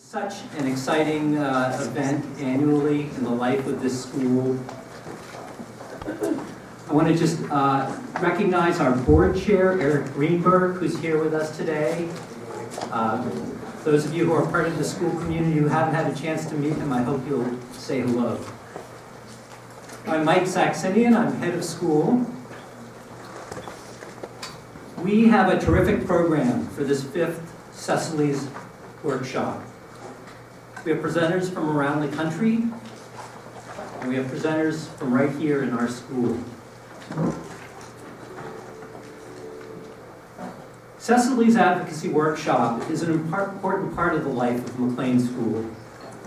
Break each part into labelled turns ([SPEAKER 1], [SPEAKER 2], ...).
[SPEAKER 1] such an exciting event annually in the life of this school. I want to just recognize our board chair, Eric Greenberg, who's here with us today. Those of you who are part of the school community who haven't had a chance to meet him, I hope you'll say hello. I'm Mike Saxenian, I'm head of school. We have a terrific program for this 5th Cecily's workshop. We have presenters from around the country, and we have presenters from right here in our school. Cecily's Advocacy Workshop is an important part of the life of McLean School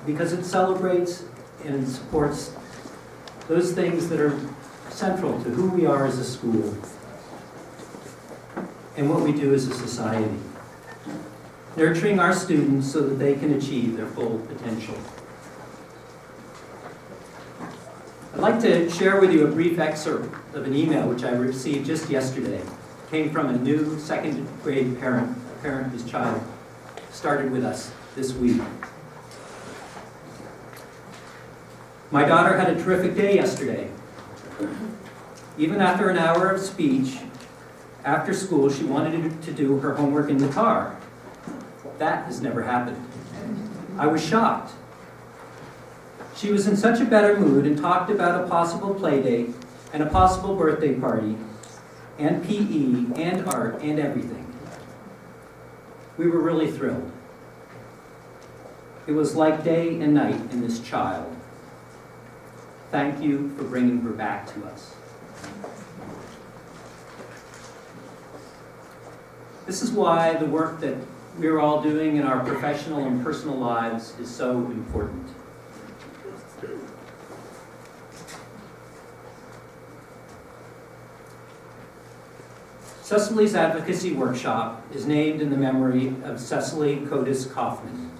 [SPEAKER 1] because it celebrates and supports those things that are central to who we are as a school and what we do as a society, nurturing our students so that they can achieve their full potential. I'd like to share with you a brief excerpt of an email which I received just yesterday. It came from a new second grade parent, a parent whose child started with us this week. My daughter had a terrific day yesterday. Even after an hour of speech, after school, she wanted to do her homework in the car. That has never happened. I was shocked. She was in such a better mood and talked about a possible play date and a possible birthday party and PE and art and everything. We were really thrilled. It was like day and night in this child. Thank you for bringing her back to us. This is why the work that we're all doing in our professional and personal lives is so important. Cecily's Advocacy Workshop is named in the memory of Cecily Cotis Kaufman.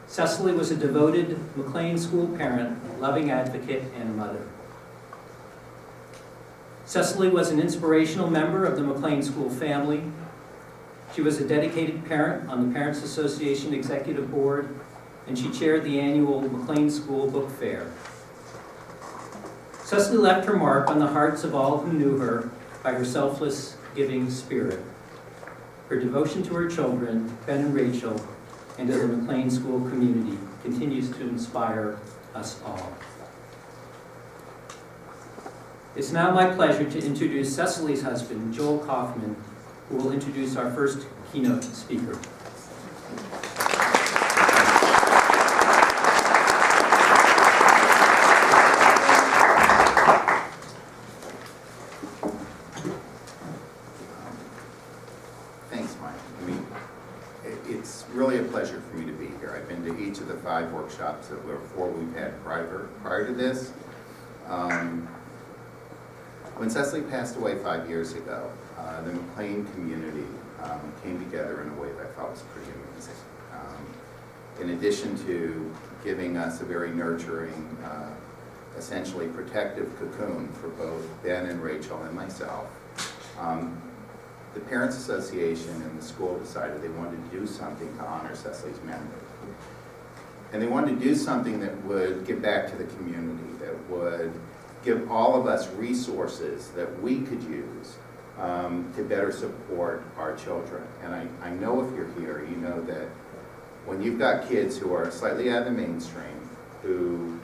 [SPEAKER 1] Cecily was a devoted McLean School parent, loving advocate, and mother. Cecily was an inspirational member of the McLean School family. She was a dedicated parent on the Parents Association Executive Board, and she chaired the annual McLean School Book Fair. Cecily left her mark on the hearts of all who knew her by her selfless, giving spirit. Her devotion to her children, Ben and Rachel, and to the McLean School community continues to inspire us all. It's now my pleasure to introduce Cecily's husband, Joel Kaufman, who will introduce our first keynote speaker.
[SPEAKER 2] Thanks, Mike. It's really a pleasure for me to be here. I've been to each of the 5 workshops that we've had prior to this. When Cecily passed away 5 years ago, the McLean community came together in a way that I thought was pretty amazing. In addition to giving us a very nurturing, essentially protective cocoon for both Ben and Rachel and myself, the Parents Association and the school decided they wanted to do something to honor Cecily's memory. And they wanted to do something that would give back to the community, that would give all of us resources that we could use to better support our children. And I know if you're here, you know that when you've got kids who are slightly out of the mainstream, who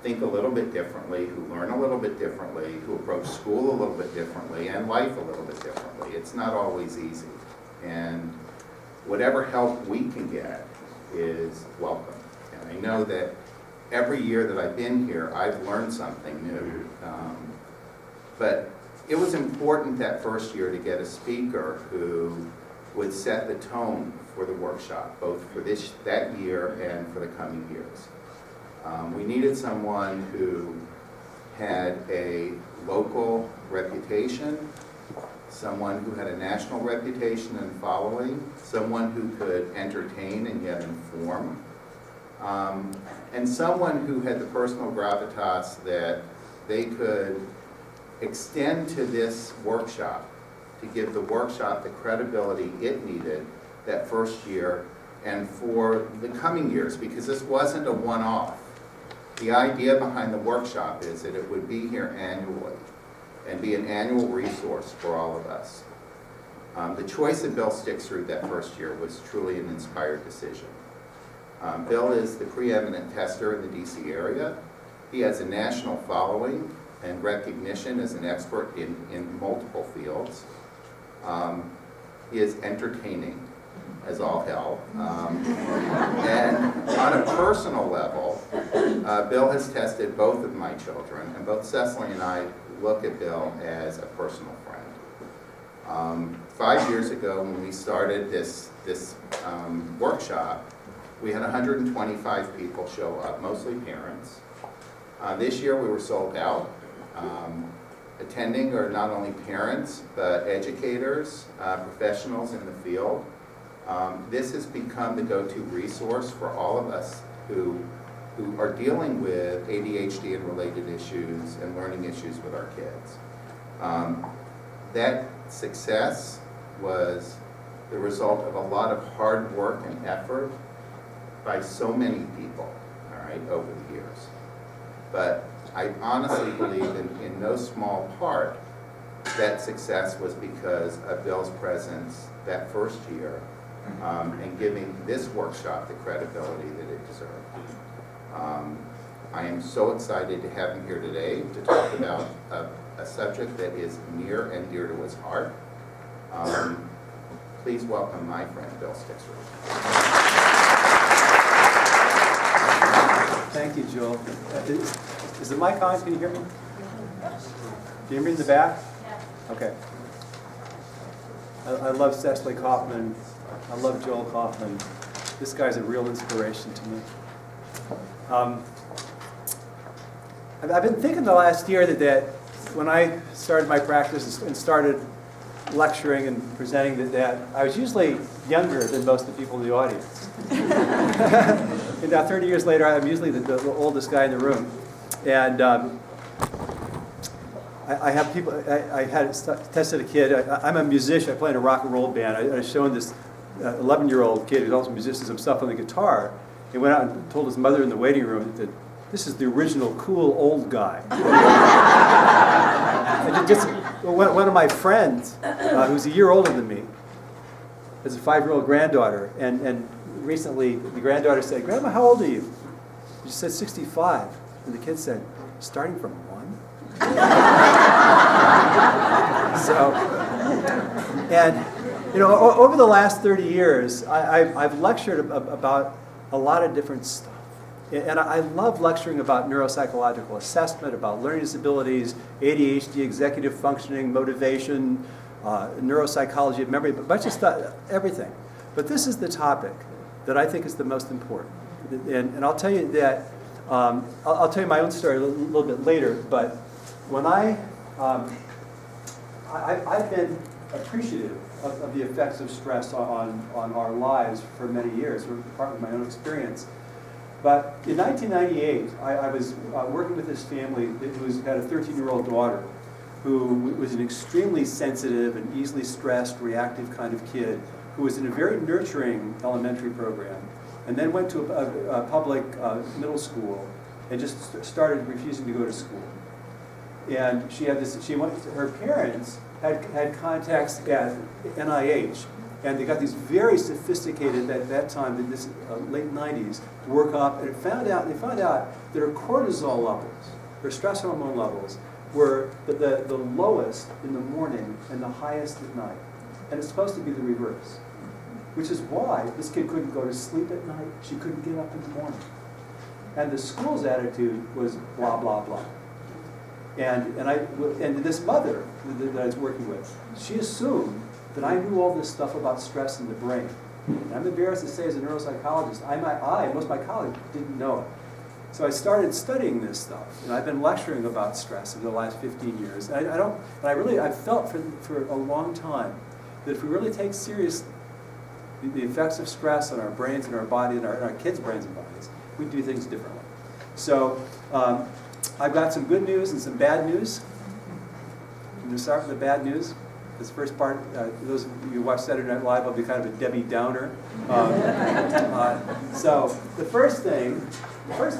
[SPEAKER 2] think a little bit differently, who learn a little bit differently, who approach school a little bit differently, and life a little bit differently, it's not always easy. And whatever help we can get is welcome. And I know that every year that I've been here, I've learned something new. But it was important that first year to get a speaker who would set the tone for the workshop, both for that year and for the coming years. We needed someone who had a local reputation, someone who had a national reputation and following, someone who could entertain and yet inform, and someone who had the personal gravitas that they could extend to this workshop to give the workshop the credibility it needed that first year And for the coming years, because this wasn't a one-off, the idea behind the workshop is that it would be here annually and be an annual resource for all of us. The choice of Bill Stixrud that first year was truly an inspired decision. Bill is the preeminent tester in the DC area. He has a national following and recognition as an expert in multiple fields. He is entertaining as all hell. And on a personal level, Bill has tested both of my children, and both Cecily and I look at Bill as a personal friend. 5 years ago, when we started this workshop, we had 125 people show up, mostly parents. This year we were sold out. Attending are not only parents, but educators, professionals in the field. This has become the go-to resource for all of us who are dealing with ADHD and related issues and learning issues with our kids. That success was the result of a lot of hard work and effort by so many people, all right, over the years. But I honestly believe in no small part that success was because of Bill's presence that first year and giving this workshop the credibility that it deserved. I am so excited to have him here today to talk about a subject that is near and dear to his heart. Please welcome my friend, Bill Stixrud.
[SPEAKER 3] Thank you, Joel. Is the mic on? Can you hear me? Can you hear me in the back? Okay. I love Cecily Kaufman. I love Joel Kaufman. This guy's a real inspiration to me. I've been thinking the last year that when I started my practice and started lecturing and presenting that I was usually younger than most of the people in the audience. And now 30 years later, I'm usually the oldest guy in the room. And I have people, I had tested a kid. I'm a musician. I play in a rock and roll band. I was showing this 11-year-old kid who's also a musician himself on the guitar. He went out and told his mother in the waiting room that this is the original cool old guy. And just one of my friends, who's a year older than me, has a 5-year-old granddaughter, and recently the granddaughter said, "Grandma, how old are you?" She said 65, and the kid said, "Starting from 1?" So, and you know, over the last 30 years, I've lectured about a lot of different stuff. And I love lecturing about neuropsychological assessment, about learning disabilities, ADHD, executive functioning, motivation, neuropsychology of memory, a bunch of stuff, everything. But this is the topic that I think is the most important. And I'll tell you that, I'll tell you my own story a little bit later, but when I've been appreciative of the effects of stress on our lives for many years, partly my own experience. But in 1998, I was working with this family who had a 13-year-old daughter who was an extremely sensitive and easily stressed, reactive kind of kid who was in a very nurturing elementary program and then went to a public middle school and just started refusing to go to school. And she had this, her parents had contacts at NIH, and they got these very sophisticated, at that time, in this late 90s, workup, and they found out that her cortisol levels, her stress hormone levels, were the lowest in the morning and the highest at night. And it's supposed to be the reverse, which is why this kid couldn't go to sleep at night, she couldn't get up in the morning. And the school's attitude was blah, blah, blah. And this mother that I was working with, she assumed that I knew all this stuff about stress in the brain. And I'm embarrassed to say, as a neuropsychologist, I and most of my colleagues didn't know it. So I started studying this stuff, and I've been lecturing about stress over the last 15 years. And I've felt for a long time that if we really take seriously the effects of stress on our brains and our body and our kids' brains and bodies, we do things differently. So I've got some good news and some bad news. I'm going to start with the bad news. This first part, those of you who watch Saturday Night Live, I'll be kind of a Debbie Downer. So the first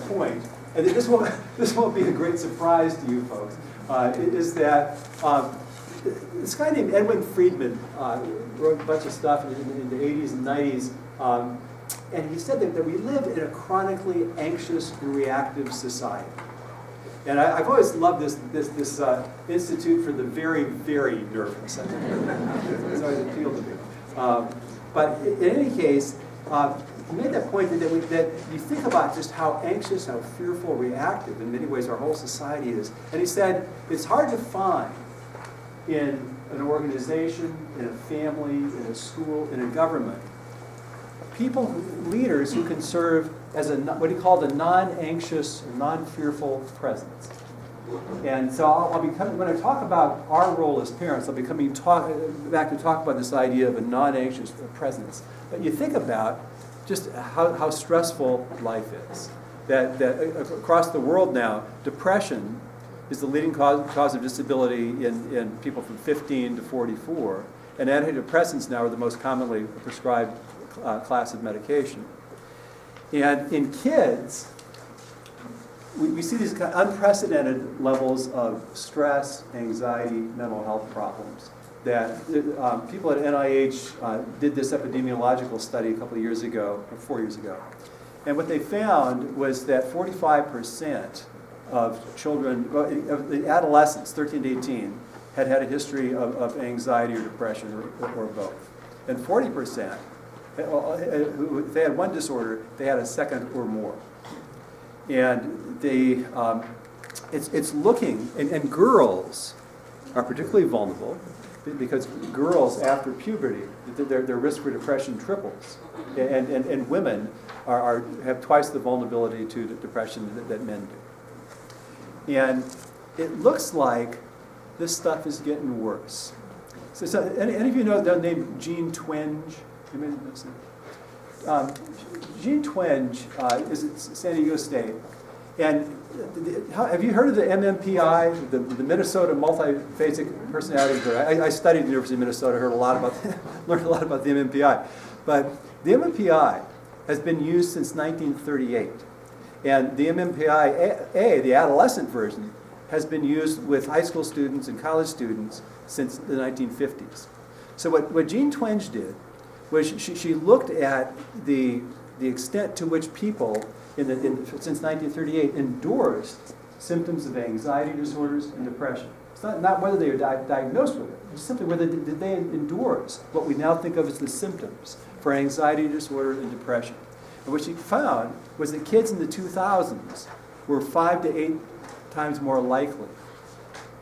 [SPEAKER 3] point, and this won't be a great surprise to you folks, is that this guy named Edwin Friedman wrote a bunch of stuff in the 80s and 90s, and he said that we live in a chronically anxious and reactive society. And I've always loved this Institute for the Very, Very Nervous. It's always appealed to me. But in any case, he made that point that you think about just how anxious, how fearful, reactive in many ways our whole society is. And he said it's hard to find in an organization, in a family, in a school, in a government, leaders who can serve as what he called a non-anxious, non-fearful presence. And so I'll be coming, when I talk about our role as parents, I'll be coming back to talk about this idea of a non-anxious presence. But you think about just how stressful life is. That across the world now, depression is the leading cause of disability in people from 15 to 44. And antidepressants now are the most commonly prescribed class of medication. And in kids, we see these kind of unprecedented levels of stress, anxiety, mental health problems. That people at NIH did this epidemiological study a couple of years ago, or 4 years ago. And what they found was that 45% of children, of the adolescents, 13 to 18, had a history of anxiety or depression or both. And 40%, if they had one disorder, they had a second or more. And it's looking, and girls are particularly vulnerable because girls after puberty, their risk for depression triples. And women have twice the vulnerability to depression that men do. And it looks like this stuff is getting worse. So any of you know the name Jean Twenge? You may know this name. Jean Twenge is at San Diego State. And have you heard of the MMPI, the Minnesota Multiphasic Personality Disorder? I studied at the University of Minnesota, learned a lot about the MMPI. But the MMPI has been used since 1938. And the MMPI-A, the adolescent version, has been used with high school students and college students since the 1950s. So what Jean Twenge did was she looked at the extent to which people since 1938 endorsed symptoms of anxiety disorders and depression. It's not whether they were diagnosed with it, it's simply whether did they endorse what we now think of as the symptoms for anxiety disorder and depression. And what she found was that kids in the 2000s were 5 to 8 times more likely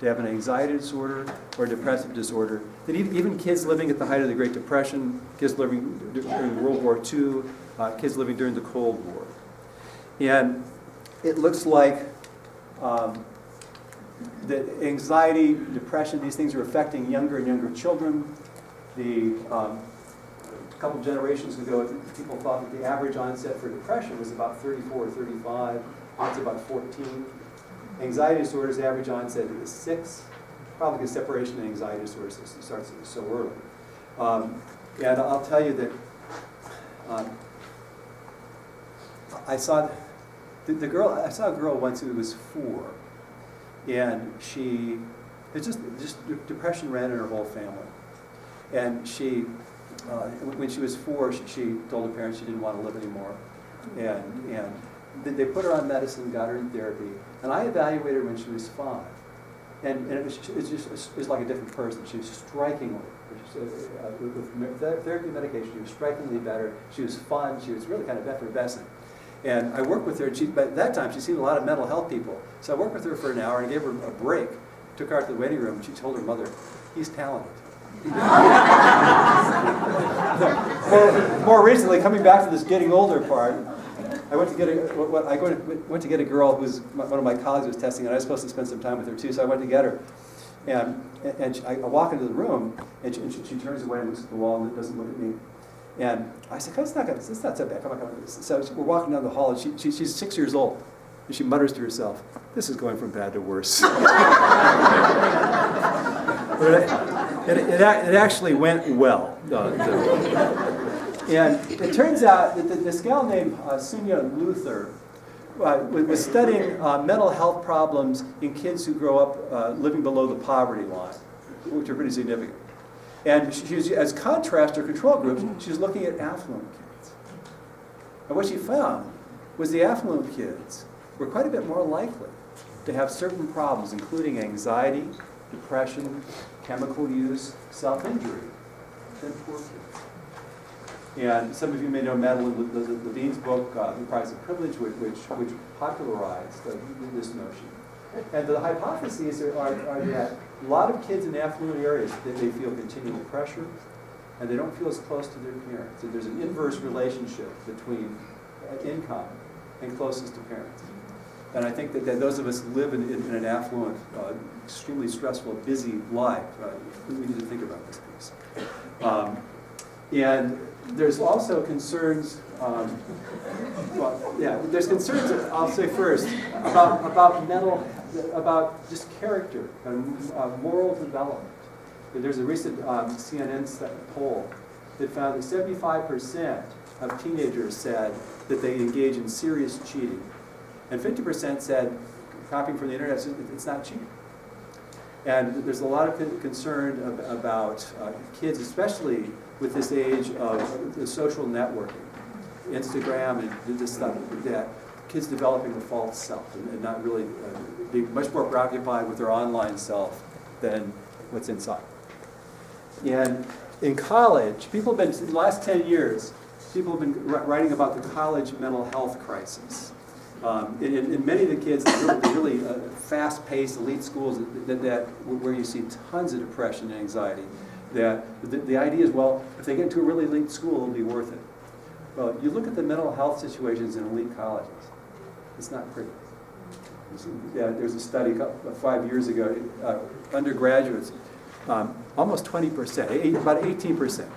[SPEAKER 3] to have an anxiety disorder or depressive disorder than even kids living at the height of the Great Depression, kids living during World War II, kids living during the Cold War. And it looks like that anxiety, depression, these things are affecting younger and younger children. A couple generations ago, people thought that the average onset for depression was about 34 or 35. Now it's about 14. Anxiety disorders, average onset is 6. Probably because separation and anxiety disorders starts so early. And I'll tell you that I saw a girl once who was 4, and depression ran in her whole family. And when she was 4, she told her parents she didn't want to live anymore. And they put her on medicine, got her in therapy, and I evaluated her when she was 5. And it was like a different person. She was strikingly, with therapy medication, she was strikingly better. She was fun. She was really kind of effervescent. And I worked with her, and but at that time she'd seen a lot of mental health people. So I worked with her for an hour and gave her a break. Took her out to the waiting room, and she told her mother, "He's talented." More recently, coming back to this getting older part, I went to get a girl who's one of my colleagues was testing, and I was supposed to spend some time with her too. So I went to get her, and I walk into the room, and she turns away and looks at the wall and doesn't look at me. And I said, it's not so bad. Come on. So we're walking down the hall, and she's 6 years old. And she mutters to herself, "This is going from bad to worse." It actually went well. And it turns out that this gal named Sunya Luther was studying mental health problems in kids who grow up living below the poverty line, which are pretty significant. And she was, as contrast to control groups, she was looking at affluent kids. And what she found was the affluent kids were quite a bit more likely to have certain problems, including anxiety, depression, chemical use, self-injury, than poor kids. And some of you may know Madeline Levine's book, The Price of Privilege, which popularized this notion. And the hypotheses are that a lot of kids in affluent areas, they feel continual pressure, and they don't feel as close to their parents. And there's an inverse relationship between income and closest to parents. And I think that those of us who live in an affluent, extremely stressful, busy life, we need to think about this piece. And there's also concerns, there's concerns, I'll say first, about just character and moral development. There's a recent CNN poll that found that 75% of teenagers said that they engage in serious cheating. And 50% said, copying from the internet, it's not cheating. And there's a lot of concern about kids, especially with this age of the social networking, Instagram and this stuff, that kids developing a false self and not really being much more preoccupied with their online self than what's inside. And in college, people have been, in the last 10 years, people have been writing about the college mental health crisis. In many of the kids, the really fast-paced elite schools where you see tons of depression and anxiety, that the idea is, well, if they get into a really elite school, it'll be worth it. Well, you look at the mental health situations in elite colleges, it's not pretty. There's a study 5 years ago, undergraduates, almost 20%, about 18%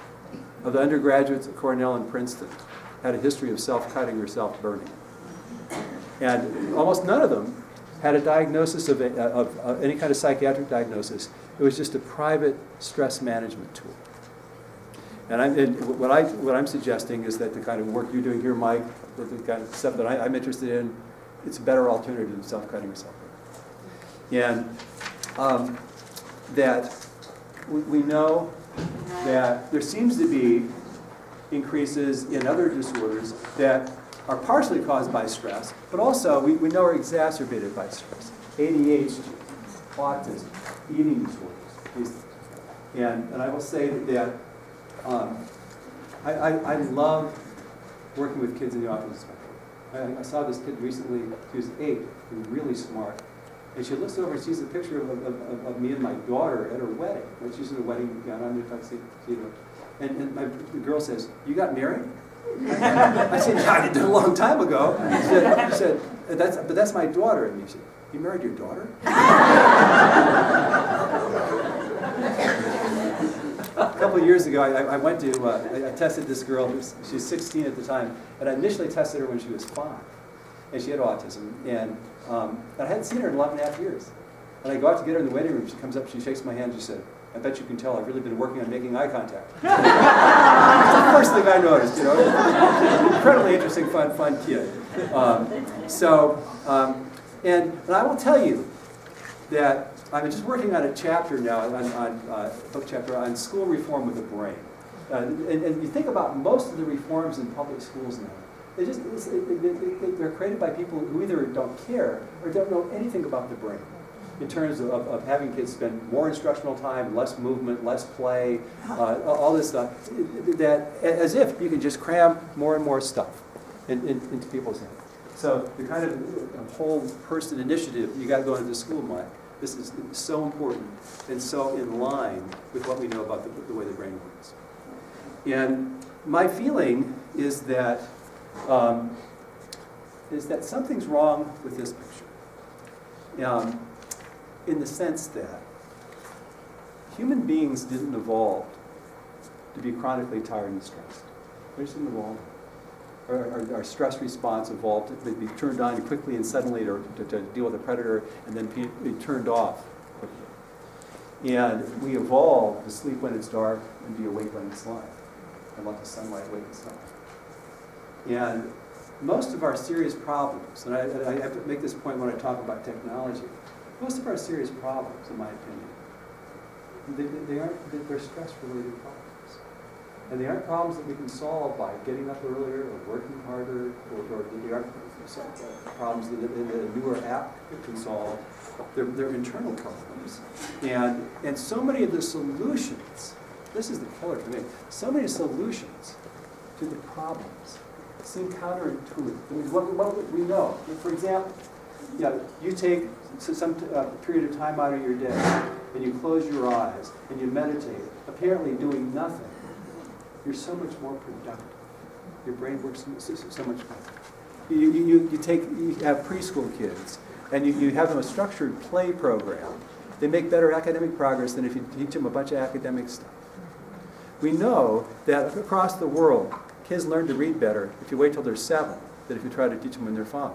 [SPEAKER 3] of the undergraduates at Cornell and Princeton had a history of self-cutting or self-burning. And almost none of them had a diagnosis of any kind of psychiatric diagnosis. It was just a private stress management tool. And what I'm suggesting is that the kind of work you're doing here, Mike, the kind of stuff that I'm interested in, it's a better alternative than self-cutting or self-burning. And that we know that there seems to be increases in other disorders that are partially caused by stress, but also we know are exacerbated by stress. ADHD, autism, eating disorders. And I will say that I love working with kids in the autism spectrum. I saw this kid recently, she was 8, and really smart. And she looks over and sees a picture of me and my daughter at her wedding. When she's in a wedding gown, I'm in a tuxedo. And the girl says, "You got married?" I said, "Yeah, I did a long time ago." She said, but that's my daughter. And she said, "You married your daughter?" A couple of years ago, I went to, I tested this girl, she was 16 at the time, and I initially tested her when she was 5. And she had autism, and I hadn't seen her in 11 and a half years. And I go out to get her in the waiting room, she comes up, she shakes my hand, she said, "I bet you can tell I've really been working on making eye contact." It's the first thing I noticed, Incredibly interesting, fun kid. And I will tell you that I'm just working on a chapter now, a book chapter on school reform with the brain. And you think about most of the reforms in public schools now, they're created by people who either don't care or don't know anything about the brain, in terms of having kids spend more instructional time, less movement, less play, all this stuff, that as if you can just cram more and more stuff into people's hands. So the kind of whole person initiative you got to go into the school, Mike, this is so important and so in line with what we know about the way the brain works. And my feeling is that something's wrong with this picture. In the sense that human beings didn't evolve to be chronically tired and stressed. They just didn't evolve. Our stress response evolved to be turned on quickly and suddenly to deal with a predator and then be turned off quickly. And we evolved to sleep when it's dark and be awake when it's light. And let the sunlight wake us up. And most of our serious problems, and I have to make this point when I talk about technology, most of our serious problems, in my opinion, they're stress-related problems. And they aren't problems that we can solve by getting up earlier or working harder, or they aren't problems that a newer app can solve. They're internal problems. And so many of the solutions, this is the killer for me, so many solutions to the problems seem counterintuitive. I mean, what we know, for example, you take some period of time out of your day, and you close your eyes, and you meditate, apparently doing nothing. You're so much more productive. Your brain works so much better. You have preschool kids, and you have them a structured play program. They make better academic progress than if you teach them a bunch of academic stuff. We know that across the world, kids learn to read better if you wait till they're 7 than if you try to teach them when they're 5.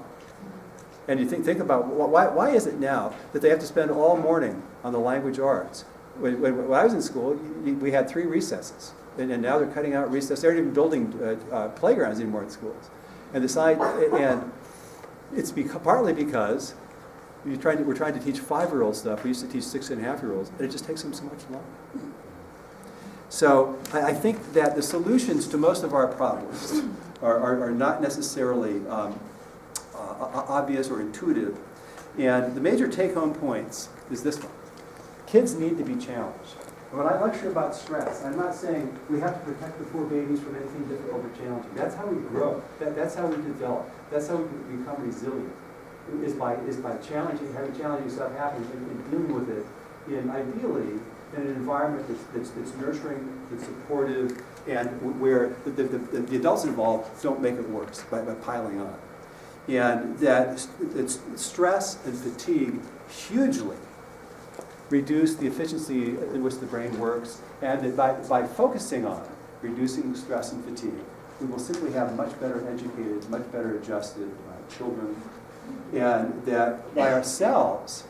[SPEAKER 3] And you think about why is it now that they have to spend all morning on the language arts? When I was in school, we had 3 recesses. And now they're cutting out recess. They aren't even building playgrounds anymore in schools. And it's partly because we're trying to teach 5-year-old stuff. We used to teach 6.5-year-olds, and it just takes them so much longer. So I think that the solutions to most of our problems are not necessarily obvious or intuitive. And the major take-home points is this one. Kids need to be challenged. When I lecture about stress, I'm not saying we have to protect the poor babies from anything difficult or challenging. That's how we grow. That's how we develop. That's how we become resilient. Is by having challenging stuff happen and dealing with it ideally in an environment that's nurturing, that's supportive, and where the adults involved don't make it worse by piling on. And that it's stress and fatigue hugely reduce the efficiency in which the brain works, and that by focusing on reducing stress and fatigue, we will simply have much better educated, much better adjusted children, and that by ourselves,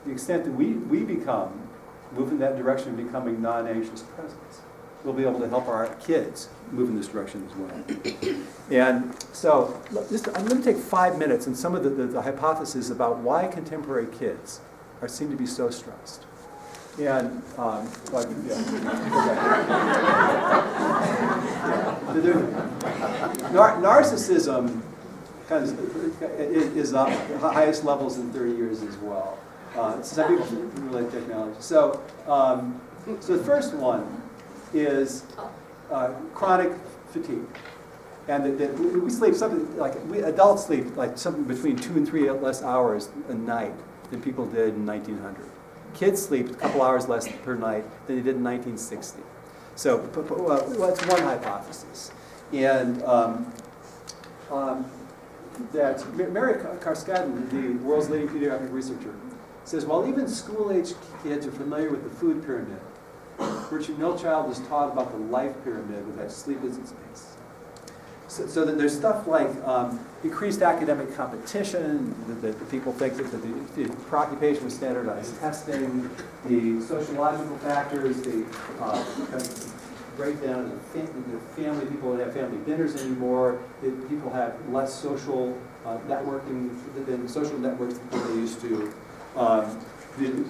[SPEAKER 3] the extent that we move in that direction of becoming non-anxious presence, we'll be able to help our kids move in this direction as well. And so I'm going to take 5 minutes on some of the hypotheses about why contemporary kids seem to be so stressed. And narcissism is up at the highest levels in 30 years as well. Some people relate to technology. So the first one is chronic fatigue. And that we sleep something like, adults sleep like something between 2 and 3 less hours a night than people did in 1900. Kids sleep a couple hours less per night than they did in 1960. So that's one hypothesis. And that Mary Karskadin, the world's leading pediatric researcher, says while even school-age kids are familiar with the food pyramid, virtually no child is taught about the life pyramid, with that sleep is in space. So that there's stuff like increased academic competition, that people think that the preoccupation with standardized testing, the sociological factors, the kind of breakdown of the family, people don't have family dinners anymore, people have less social networking than social networks than they used to.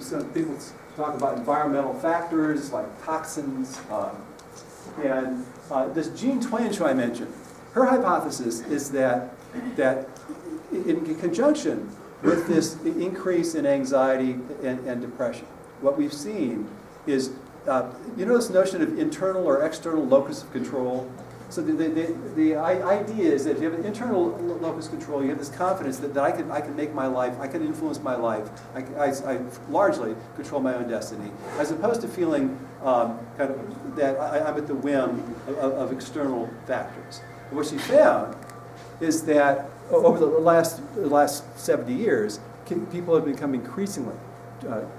[SPEAKER 3] Some people talk about environmental factors like toxins, and this Jean Twain show I mentioned. Her hypothesis is that in conjunction with this increase in anxiety and depression, what we've seen is, this notion of internal or external locus of control. So the idea is that if you have an internal locus of control, you have this confidence that I can make my life, I can influence my life, I largely control my own destiny, as opposed to feeling kind of that I'm at the whim of external factors. And what she found is that over the last 70 years, people have become increasingly,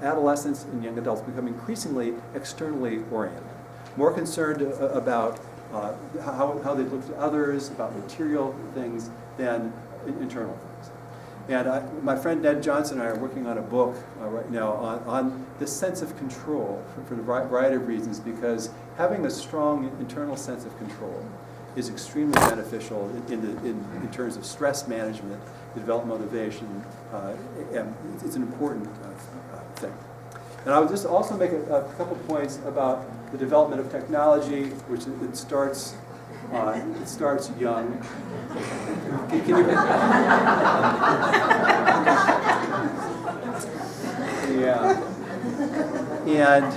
[SPEAKER 3] adolescents and young adults become increasingly externally oriented, more concerned about how they look to others, about material things, than internal things. And my friend Ned Johnson and I are working on a book right now on this sense of control for a variety of reasons, because having a strong internal sense of control is extremely beneficial in terms of stress management, develop motivation, and it's an important thing. And I would just also make a couple points about the development of technology, which it starts young. Can you, yeah. And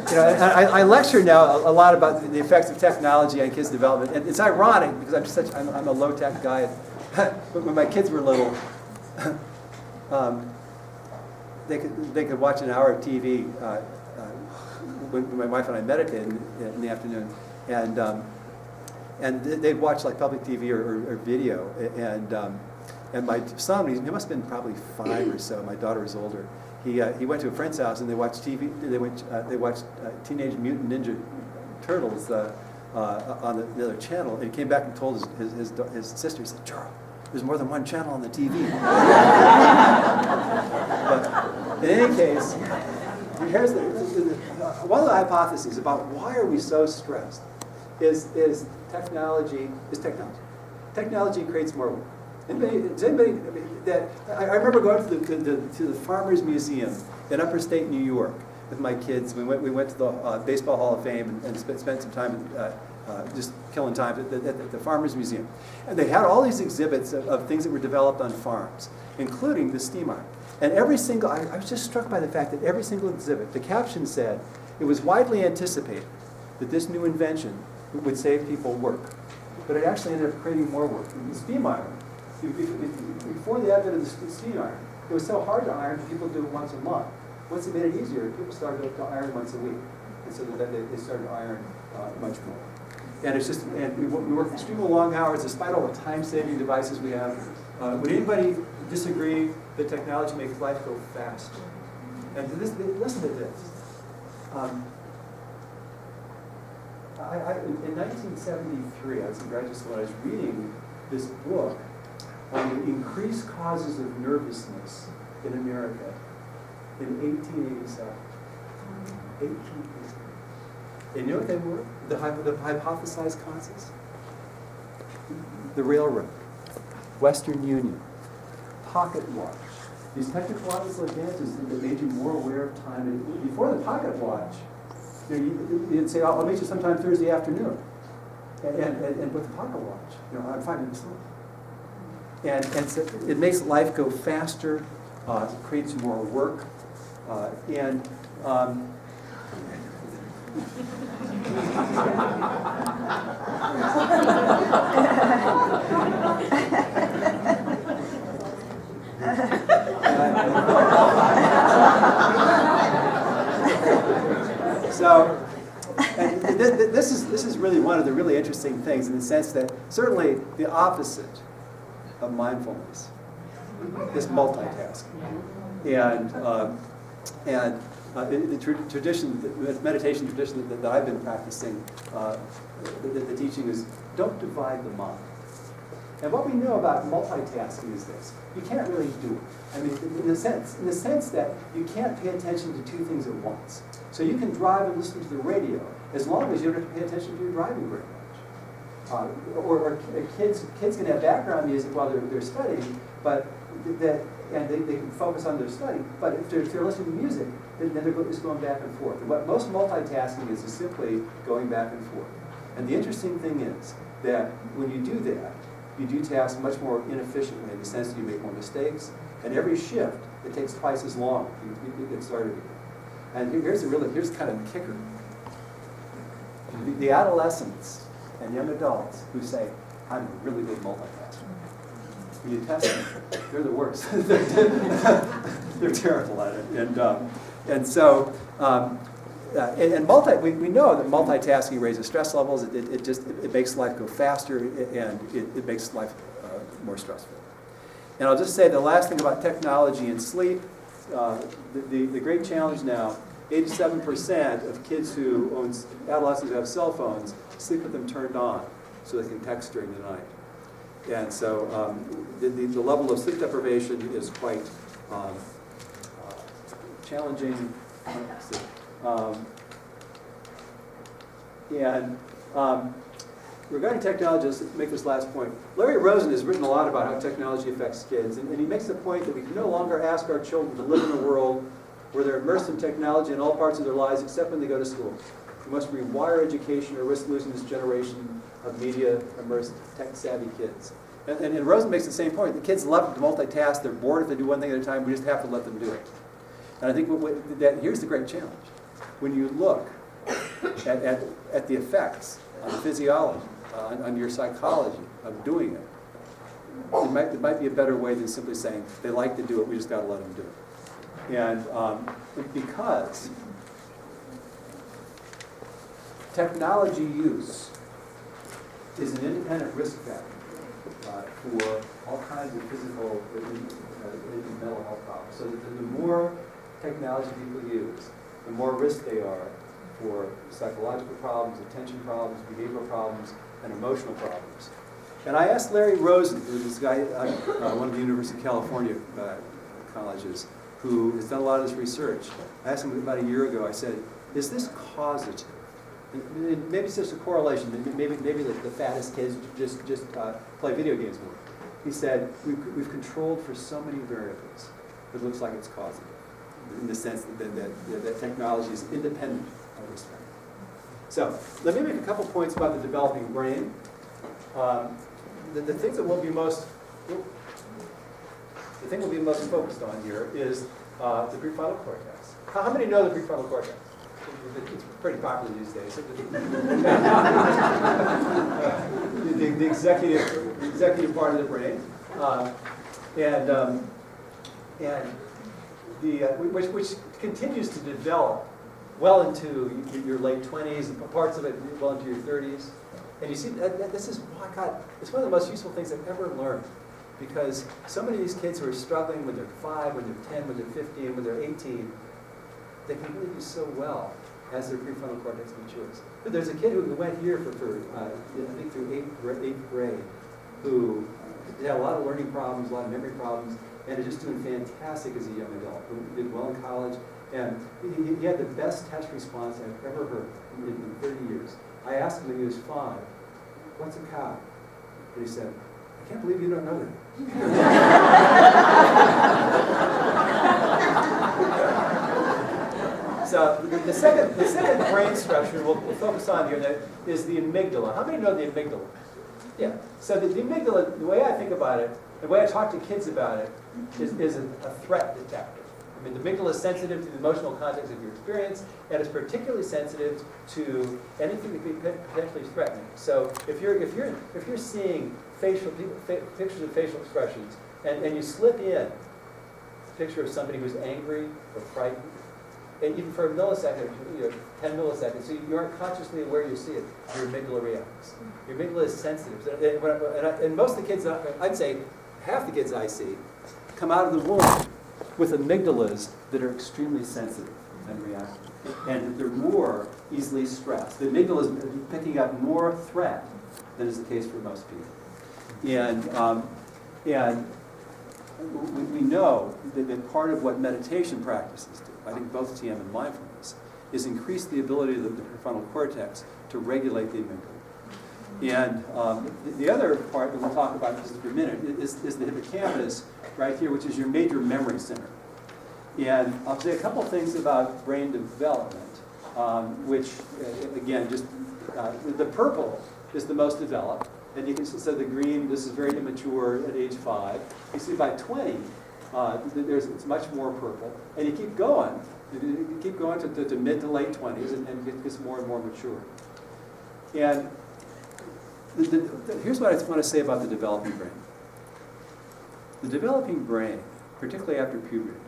[SPEAKER 3] you know, I lecture now a lot about the effects of technology on kids' development, and it's ironic because I'm a low-tech guy. When my kids were little, they could watch an hour of TV when my wife and I meditated in the afternoon, and they'd watch like public TV or video, and my son, he must have been probably 5 or so. My daughter was older. He went to a friend's house and they watched TV. They watched Teenage Mutant Ninja Turtles on the other channel, and he came back and told his sister. He said, "Charles, there's more than one channel on the TV." But in any case, here's one of the hypotheses about why are we so stressed is technology. Technology creates more work. I remember going to the Farmers Museum in Upper State New York with my kids. We went to the Baseball Hall of Fame and spent some time just killing time at the Farmers Museum. And they had all these exhibits of things that were developed on farms, including the steam iron. And I was just struck by the fact that every single exhibit, the caption said, it was widely anticipated that this new invention would save people work. But it actually ended up creating more work. The steam iron, before the advent of the steam iron, it was so hard to iron that people do it once a month. Once it made it easier, people started to iron once a week. And so that they started to iron much more. And we work extremely long hours despite all the time-saving devices we have. Would anybody disagree that technology makes life go faster? And listen to this. In 1973, I was in graduate school, I was reading this book on the increased causes of nervousness in America in 1887. 1887. And you know what they were? The hypothesized causes? The railroad, Western Union, pocket watch. These technological advances that made you more aware of time. And before the pocket watch, you'd say, I'll meet you sometime Thursday afternoon. And with the pocket watch, I'm 5 minutes late. And so it makes life go faster, creates more work, So, and this is really one of the really interesting things in the sense that certainly the opposite of mindfulness is multitasking. And the meditation tradition that I've been practicing, the teaching is don't divide the mind. And what we know about multitasking is this: you can't really do it. I mean, in the sense that you can't pay attention to two things at once. So you can drive and listen to the radio as long as you don't have to pay attention to your driving very much. Or kids can have background music while they're studying, but they can focus on their study. But if they're listening to music, then they're just going back and forth. And what most multitasking is simply going back and forth. And the interesting thing is that when you do that, you do tasks much more inefficiently in the sense that you make more mistakes. And every shift, it takes twice as long to get started again. And here's kind of the kicker. The adolescents and young adults who say, I'm a really good multitasker. When you test them, they're the worst. They're terrible at it. We know that multitasking raises stress levels. It makes life go faster, and it makes life more stressful. And I'll just say the last thing about technology and sleep. The great challenge now, 87% of kids adolescents who have cell phones, sleep with them turned on so they can text during the night. And so the level of sleep deprivation is quite challenging. Regarding technology, let's make this last point. Larry Rosen has written a lot about how technology affects kids, and he makes the point that we can no longer ask our children to live in a world where they're immersed in technology in all parts of their lives except when they go to school. We must rewire education or risk losing this generation of media-immersed, tech-savvy kids. And Rosen makes the same point. The kids love to multitask. They're bored if they do one thing at a time. We just have to let them do it. And I think here's the great challenge. When you look at the effects on the physiology, on your psychology of doing it, it might be a better way than simply saying, they like to do it, we just got to let them do it. And because technology use is an independent risk factor for all kinds of physical and mental health problems. So that the more technology people use, the more risk they are for psychological problems, attention problems, behavioral problems, and emotional problems. And I asked Larry Rosen, who's this guy at one of the University of California colleges, who has done a lot of this research. I asked him about a year ago, I said, is this causative? And maybe it's just a correlation. Maybe the fattest kids just play video games more. He said, we've controlled for so many variables, it looks like it's causative, in the sense that technology is independent of risk factor. So let me make a couple points about the developing brain. The things that we'll be most focused on here is the prefrontal cortex. How many know the prefrontal cortex? It's pretty popular these days. The executive part of the brain, which continues to develop well into your late 20s, and parts of it well into your 30s. And you see, this is, oh my God, it's one of the most useful things I've ever learned. Because so many of these kids who are struggling when they're 5, when they're 10, when they're 15, when they're 18, they can really do so well as their prefrontal cortex matures. But there's a kid who went here for I think through eighth grade, who had a lot of learning problems, a lot of memory problems, and is just doing fantastic as a young adult. He did well in college, and he had the best test response I've ever heard in 30 years. I asked him when he was 5, what's a cow? And he said, I can't believe you don't know that. So the second brain structure we'll focus on here is the amygdala. How many know the amygdala? Yeah. So the amygdala, the way I think about it, the way I talk to kids about it, is a threat detector. I mean, the amygdala is sensitive to the emotional context of your experience, and it's particularly sensitive to anything that could be potentially threatening. So if you're seeing pictures of facial expressions, and you slip in a picture of somebody who's angry or frightened, and even for a millisecond, 10 milliseconds, so you aren't consciously aware you see it, your amygdala reacts. Your amygdala is sensitive. And most of the kids, I'd say half the kids I see, come out of the womb with amygdalas that are extremely sensitive and reactive. And they're more easily stressed. The amygdala is picking up more threat than is the case for most people. And we know that part of what meditation practices do, I think both TM and mindfulness, is increase the ability of the prefrontal cortex to regulate the amygdala. And the other part that we'll talk about just for a minute is the hippocampus right here, which is your major memory center. And I'll say a couple things about brain development, which, again, just the purple is the most developed. And you can see, so the green, this is very immature at age 5. You see by 20, it's much more purple. And you keep going to mid to late 20s, and it gets more and more mature. And here's what I want to say about the developing brain. The developing brain, particularly after puberty,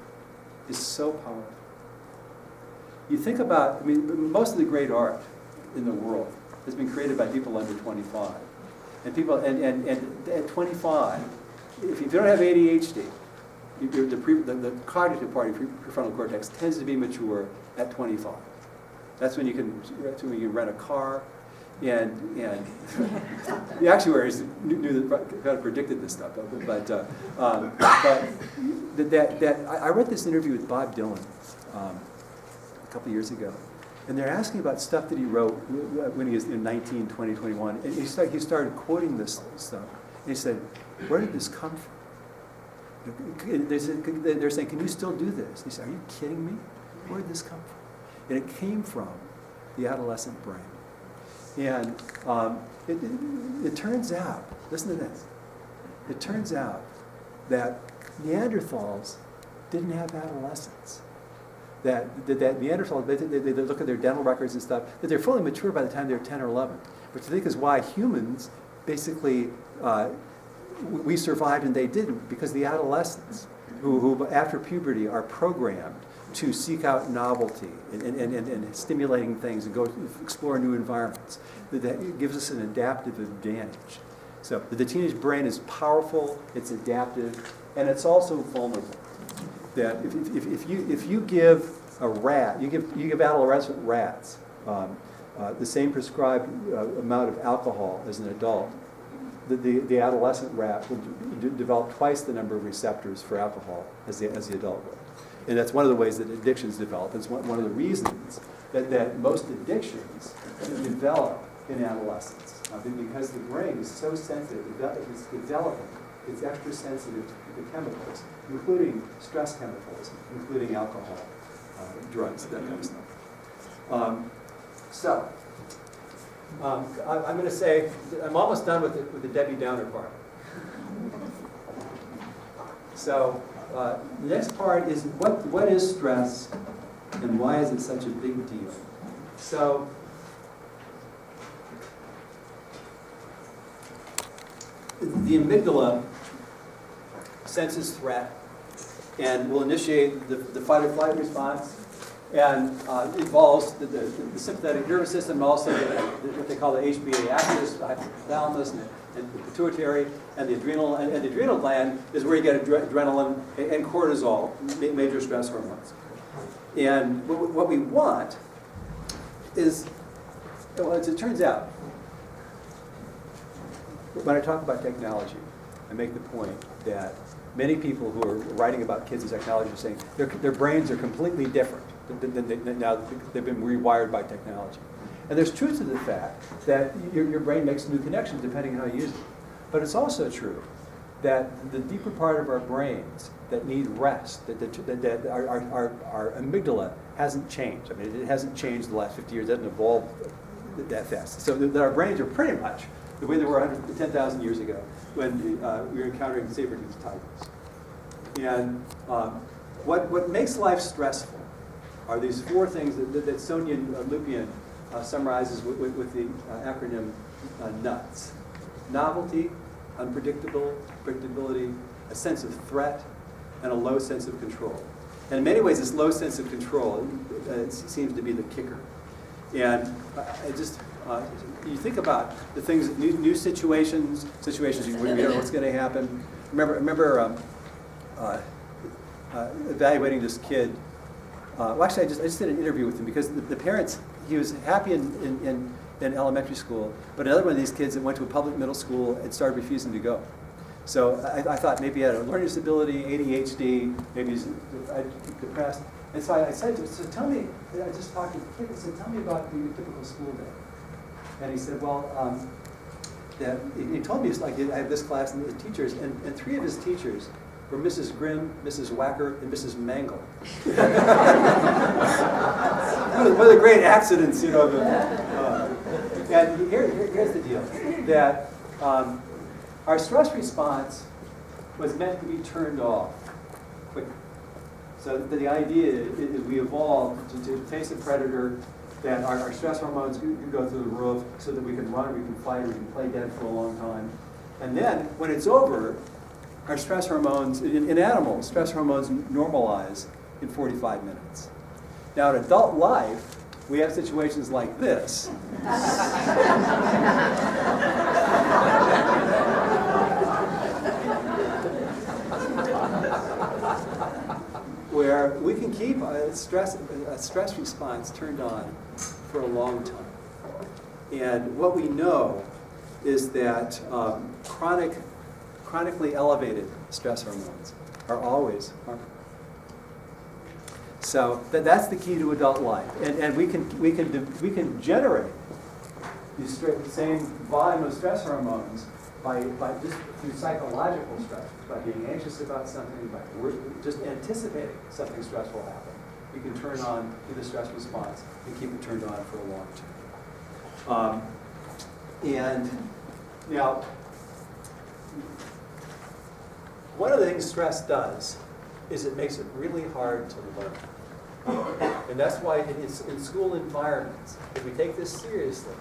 [SPEAKER 3] is so powerful. You think about, I mean, most of the great art in the world has been created by people under 25. And at 25, if you don't have ADHD, the cognitive part of your prefrontal cortex tends to be mature at 25. That's when you can rent a car. And the actuaries knew that, kind of predicted this stuff, I read this interview with Bob Dylan a couple years ago, and they're asking about stuff that he wrote when he was 19, 20, 21, and he started quoting this stuff, and he said, where did this come from? They're saying, can you still do this? He said, are you kidding me? Where did this come from? And it came from the adolescent brain. And it turns out, listen to this, it turns out that Neanderthals didn't have adolescence. That Neanderthals, they look at their dental records and stuff, that they're fully mature by the time they're 10 or 11. Which I think is why humans basically, we survived and they didn't, because the adolescents, who after puberty are programmed to seek out novelty and stimulating things and go explore new environments. That gives us an adaptive advantage. So the teenage brain is powerful, it's adaptive, and it's also vulnerable. That if you give a rat, you give adolescent rats the same prescribed amount of alcohol as an adult, the adolescent rat will develop twice the number of receptors for alcohol as the adult will. And that's one of the ways that addictions develop. It's one of the reasons that most addictions develop in adolescence. Because the brain is so sensitive, it's developing, it's extra sensitive to chemicals, including stress chemicals, including alcohol, drugs, that kind of stuff. I'm going to say, I'm almost done with the Debbie Downer part. So, the next part is what is stress and why is it such a big deal? So, the amygdala senses threat and will initiate the fight or flight response and involves the sympathetic nervous system and also what they call the HPA axis, the hypothalamus and the pituitary, and the adrenal, and the adrenal gland is where you get adrenaline and cortisol, major stress hormones. And what we want is, well, as it turns out, when I talk about technology, I make the point that many people who are writing about kids and technology are saying their brains are completely different. Now they've been rewired by technology. And there's truth to the fact that your brain makes new connections depending on how you use it. But it's also true that the deeper part of our brains that need rest, that our amygdala hasn't changed. I mean, it hasn't changed the last 50 years. It hasn't evolved that fast. So that our brains are pretty much the way they were 10,000 years ago when we were encountering saber-toothed tigers. And what makes life stressful are these four things that Sonia Lupien summarizes with the acronym NUTS. Novelty, predictability, a sense of threat, and a low sense of control. And in many ways, this low sense of control seems to be the kicker. And you think about the things, new situations you don't know what's going to happen. Remember evaluating this kid. Well, actually, I just did an interview with him because the parents, he was happy in elementary school, but another one of these kids that went to a public middle school and started refusing to go. So I thought maybe he had a learning disability, ADHD, maybe he's depressed. And so I said to him, so tell me, I just talked to the kid, I said, tell me about your typical school day. And he said, well, he told me, it's like, I have this class and the teachers, and three of his teachers were Mrs. Grimm, Mrs. Wacker, and Mrs. Mangle. One of the great accidents, you know. And here's the deal, that our stress response was meant to be turned off quickly. So the idea is we evolved to face a predator, that our stress hormones can go through the roof so that we can run, we can fight, we can play dead for a long time. And then, when it's over, our stress hormones, in animals, stress hormones normalize in 45 minutes. Now, in adult life, we have situations like this. Where we can keep a stress response turned on for a long time. And what we know is that chronically elevated stress hormones are always harmful. So that's the key to adult life, and we can generate the same volume of stress hormones by just through psychological stress, by being anxious about something, by just anticipating something stressful happen. We can turn on the stress response and keep it turned on for a long time. And now, one of the things stress does is it makes it really hard to learn. And that's why in school environments, if we take this seriously,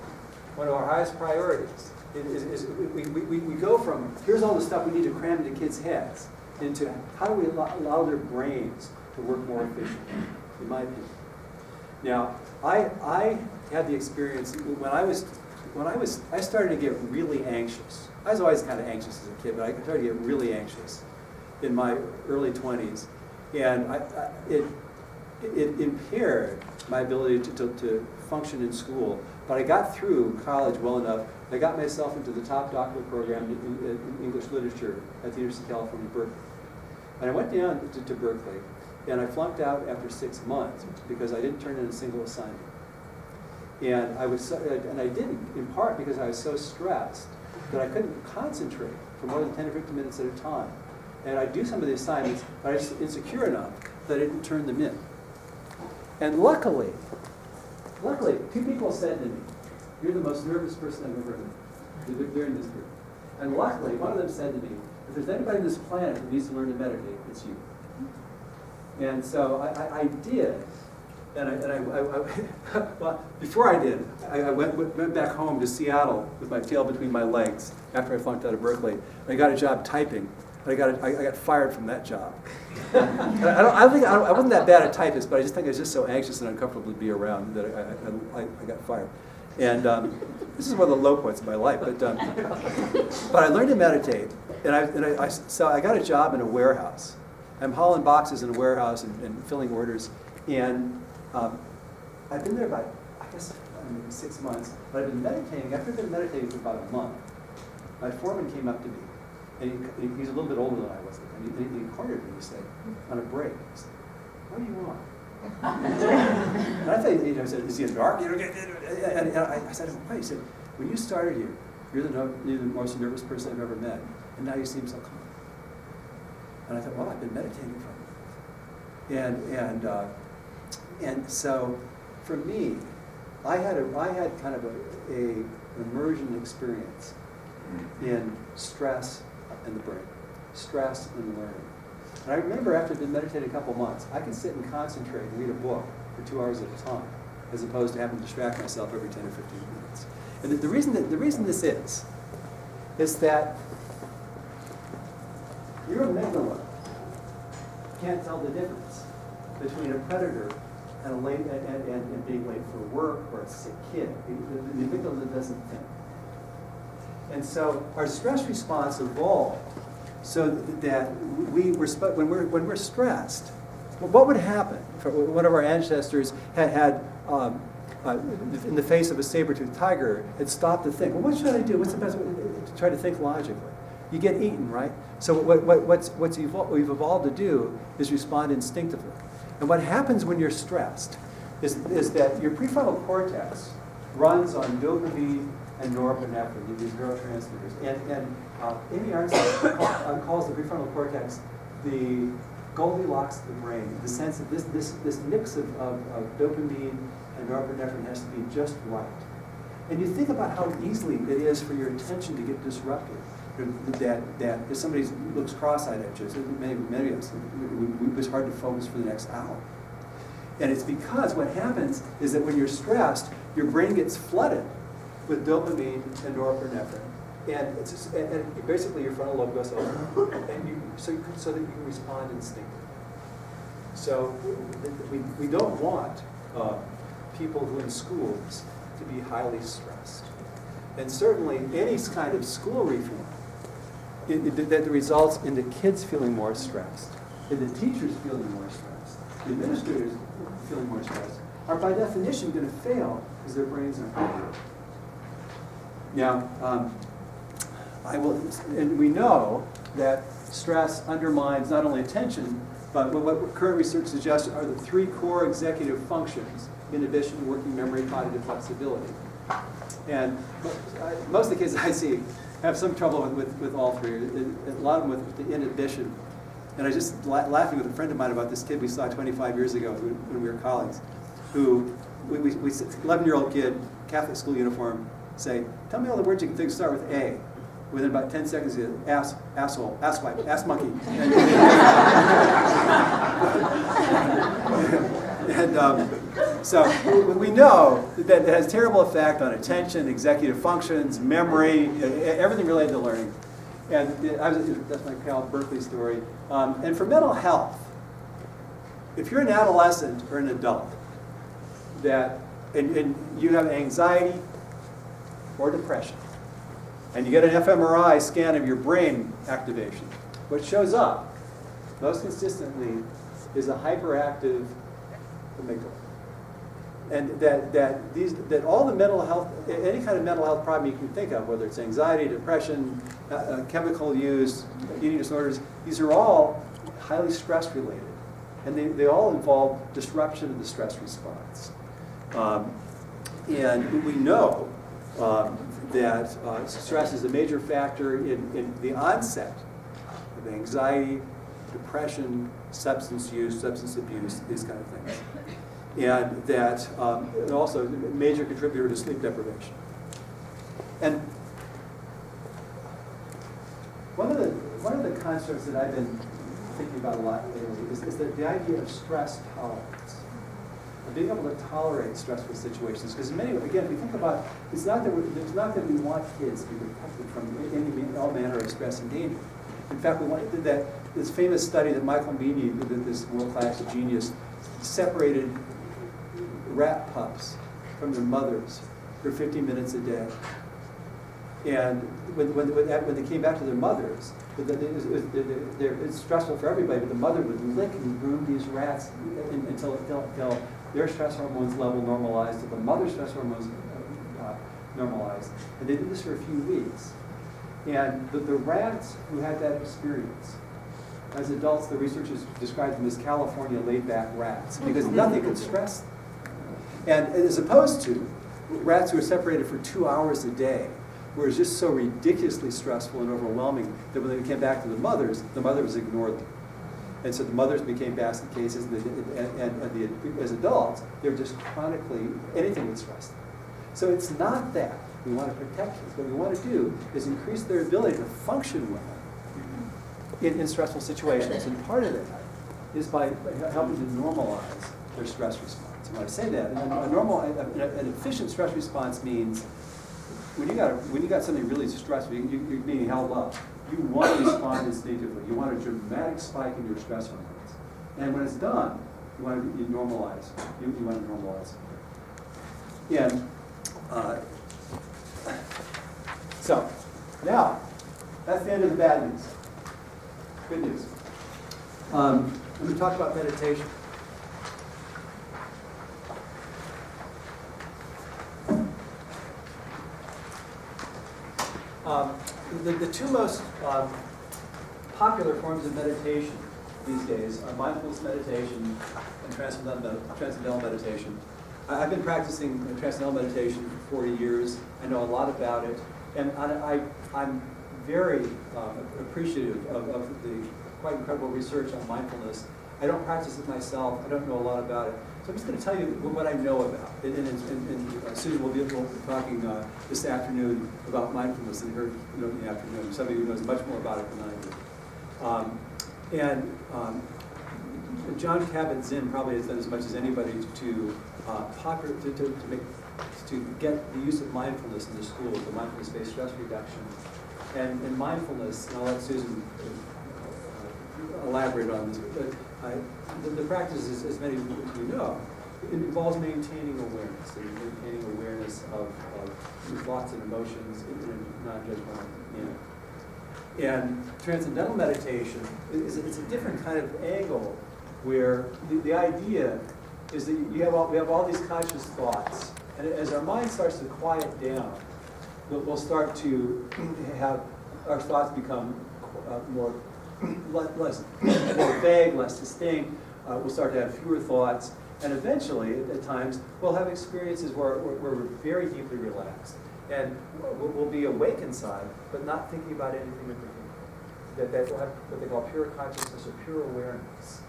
[SPEAKER 3] one of our highest priorities is we go from, here's all the stuff we need to cram into kids' heads, into how do we allow their brains to work more efficiently, in my opinion. Now, I had the experience, I started to get really anxious. I was always kind of anxious as a kid, but I started to get really anxious in my early 20s. And it impaired my ability to function in school. But I got through college well enough. I got myself into the top doctoral program in English literature at the University of California, Berkeley. And I went down to Berkeley, and I flunked out after 6 months because I didn't turn in a single assignment. And I didn't, in part because I was so stressed that I couldn't concentrate for more than 10 or 15 minutes at a time. And I'd do some of the assignments, but I was insecure enough that I didn't turn them in. And luckily, 2 people said to me, "You're the most nervous person I've ever met during this group." And luckily, one of them said to me, "If there's anybody on this planet who needs to learn to meditate, it's you." And so I did. Well, before I did, I went back home to Seattle with my tail between my legs after I flunked out of Berkeley. I got a job typing. I got fired from that job. I wasn't that bad a typist, but I just think I was just so anxious and uncomfortable to be around that I got fired. And this is one of the low points of my life. But I learned to meditate, so I got a job in a warehouse. I'm hauling boxes in a warehouse and filling orders, and I've been there about, I guess, 6 months. But I've been meditating. After I've been meditating for about a month, my foreman came up to me. And he's a little bit older than I was. And he cornered me, he said, on a break, he said, "What do you want?" And I thought, I said, "Is he a narc?" And I said, "Why?" He said, "When you started here, you're the most nervous person I've ever met, and now you seem so calm." And I thought, well, I've been meditating from it. And so, for me, I had kind of an immersion experience in stress and the brain, stress and learning. And I remember after I'd been meditating a couple months, I could sit and concentrate and read a book for 2 hours at a time, as opposed to having to distract myself every 10 or 15 minutes. And the reason this is that your amygdala can't tell the difference between a predator and being late for work or a sick kid. The amygdala doesn't think. And so our stress response evolved so that when we're stressed, what would happen? One of our ancestors had in the face of a saber-toothed tiger, had stopped to think, well, what should I do? What's the best way to try to think logically? You get eaten, right? So what we've evolved to do is respond instinctively. And what happens when you're stressed is that your prefrontal cortex runs on dopamine and norepinephrine, these neurotransmitters. And Amy Arnstein calls the prefrontal cortex the Goldilocks of the brain, the sense that this mix of dopamine and norepinephrine has to be just right. And you think about how easily it is for your attention to get disrupted. That if somebody looks cross-eyed at you, many of us, it was hard to focus for the next hour. And it's because what happens is that when you're stressed, your brain gets flooded with dopamine and norepinephrine. And basically your frontal lobe goes over, and so that you can respond instinctively. So we don't want people who in schools to be highly stressed. And certainly any kind of school reform that results in the kids feeling more stressed, and the teachers feeling more stressed, the administrators feeling more stressed, are by definition going to fail because their brains aren't working. Now, and we know that stress undermines not only attention, but what current research suggests are the three core executive functions: inhibition, working memory, cognitive flexibility. And most of the kids I see have some trouble with all three, a lot of them with the inhibition. And I was just laughing with a friend of mine about this kid we saw 25 years ago when we were colleagues, who, 11-year-old kid, Catholic school uniform, say, tell me all the words you can think start with A. Within about 10 seconds, he said, ass, asshole, asswipe, ass monkey. So we know that it has terrible effect on attention, executive functions, memory, everything related to learning. And that's my pal Berkeley story. And for mental health, if you're an adolescent or an adult and you have anxiety or depression, and you get an fMRI scan of your brain activation, what shows up most consistently is a hyperactive amygdala. And that all the mental health, any kind of mental health problem you can think of, whether it's anxiety, depression, chemical use, eating disorders, these are all highly stress related. And they all involve disruption of the stress response. And we know that stress is a major factor in the onset of anxiety, depression, substance use, substance abuse, these kind of things. And that and also a major contributor to sleep deprivation. And one of the constructs that I've been thinking about a lot lately is that the idea of stress tolerance, of being able to tolerate stressful situations. Because again, if we think about, it's not that we want kids to be protected from all manner of stress and danger. In fact, we wanted this famous study that Michael Meany, this world-class genius, separated rat pups from their mothers for 50 minutes a day. And when they came back to their mothers, it's stressful for everybody, but the mother would lick and groom these rats until their stress hormones level normalized, till the mother's stress hormones normalized. And they did this for a few weeks. And the rats who had that experience, as adults, the researchers described them as California laid-back rats, because nothing could stress them. And as opposed to rats who were separated for 2 hours a day, where it was just so ridiculously stressful and overwhelming that when they came back to the mothers ignored them. And so the mothers became basket cases, and as adults, they were just chronically, anything would stress them. So it's not that we want to protect kids. What we want to do is increase their ability to function well in stressful situations. And part of that is by helping to normalize their stress response. And when I say that, an efficient stress response means when you got something really stressful, you're being held up, you want to respond instinctively. You want a dramatic spike in your stress hormones. And when it's done, you want to normalize. You want to normalize. And so now, that's the end of the bad news. Good news. I'm going to talk about meditation. The two most popular forms of meditation these days are mindfulness meditation and transcendental meditation. I've been practicing transcendental meditation for 40 years. I know a lot about it, and I'm very appreciative of the quite incredible research on mindfulness. I don't practice it myself. I don't know a lot about it. So I'm just going to tell you what I know about. And Susan will be talking this afternoon about mindfulness in her in the afternoon. Somebody who knows much more about it than I do. John Kabat-Zinn probably has done as much as anybody to get the use of mindfulness in the schools, the mindfulness-based stress reduction. And mindfulness, and I'll let Susan elaborate on this, but the practice, as many of you know, it involves maintaining awareness, of your thoughts and emotions in a non-judgmental manner. And transcendental meditation is a different kind of angle where the idea is that we have all these conscious thoughts, and as our mind starts to quiet down, we'll start to have our thoughts become more vague, less distinct. We'll start to have fewer thoughts, and eventually, at times, we'll have experiences where we're very deeply relaxed, and we'll be awake inside, but not thinking about anything in particular. That will have what they call pure consciousness or pure awareness,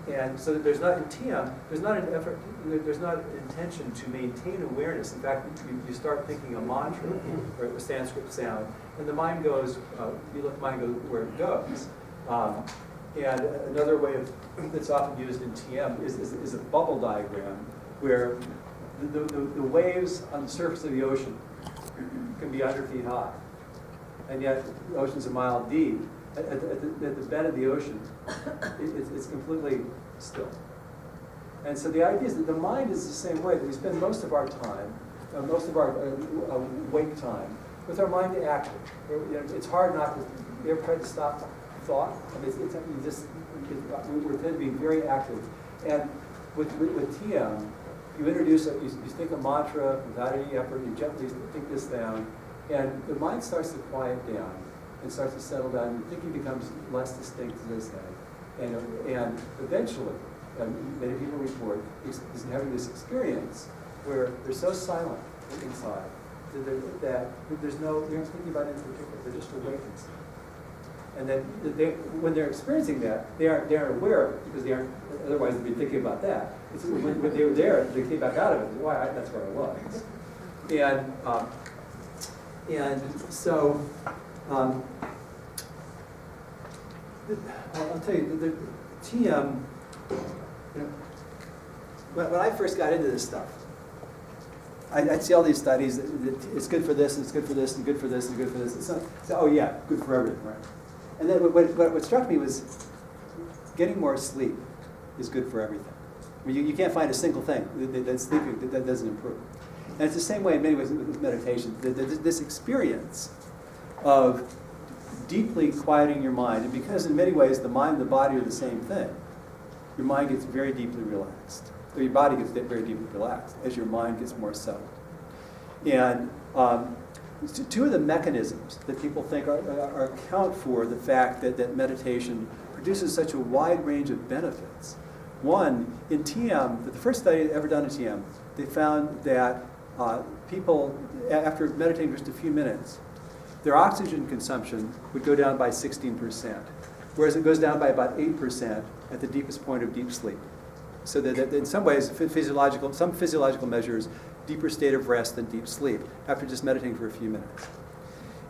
[SPEAKER 3] and so there's not in TM, there's not an effort, there's not an intention to maintain awareness. In fact, you start thinking a mantra or a Sanskrit sound, and the mind goes, you let the mind go where it goes. And another way that's often used in TM is a bubble diagram, where the waves on the surface of the ocean can be 100 feet high, and yet the ocean's a mile deep. At the bed of the ocean, it's completely still. And so the idea is that the mind is the same way, that we spend most of our time, most of our wake time, with our mind active. It's hard not to, you ever tried to stop thought? I mean, we tend to be very active. And with TM, you introduce you think a mantra without any effort, you gently think this down, and the mind starts to quiet down and starts to settle down, and thinking becomes less distinct, as I say. And eventually, many people report is having this experience where they're so silent inside that there's no, they're not thinking about anything particular, they're just awake inside. And then when they're experiencing that, they aren't aware of it, because they aren't, otherwise they'd be thinking about that. It's when they were there, they came back out of it, why, that's where I was. And so, I'll tell you, the TM, when I first got into this stuff, I'd see all these studies, it's good for this, and it's good for this, and good for this, and good for this. It's not, oh yeah, good for everything, right? And then what struck me was getting more sleep is good for everything. I mean, you can't find a single thing that's sleeping that doesn't improve. And it's the same way in many ways with meditation. This experience of deeply quieting your mind, and because in many ways the mind and the body are the same thing, your mind gets very deeply relaxed. Or your body gets very deeply relaxed as your mind gets more settled. And two of the mechanisms that people think are account for the fact that meditation produces such a wide range of benefits. One, in TM, the first study ever done in TM, they found that people, after meditating just a few minutes, their oxygen consumption would go down by 16%, whereas it goes down by about 8% at the deepest point of deep sleep. So that in some ways, some physiological measures, deeper state of rest than deep sleep after just meditating for a few minutes.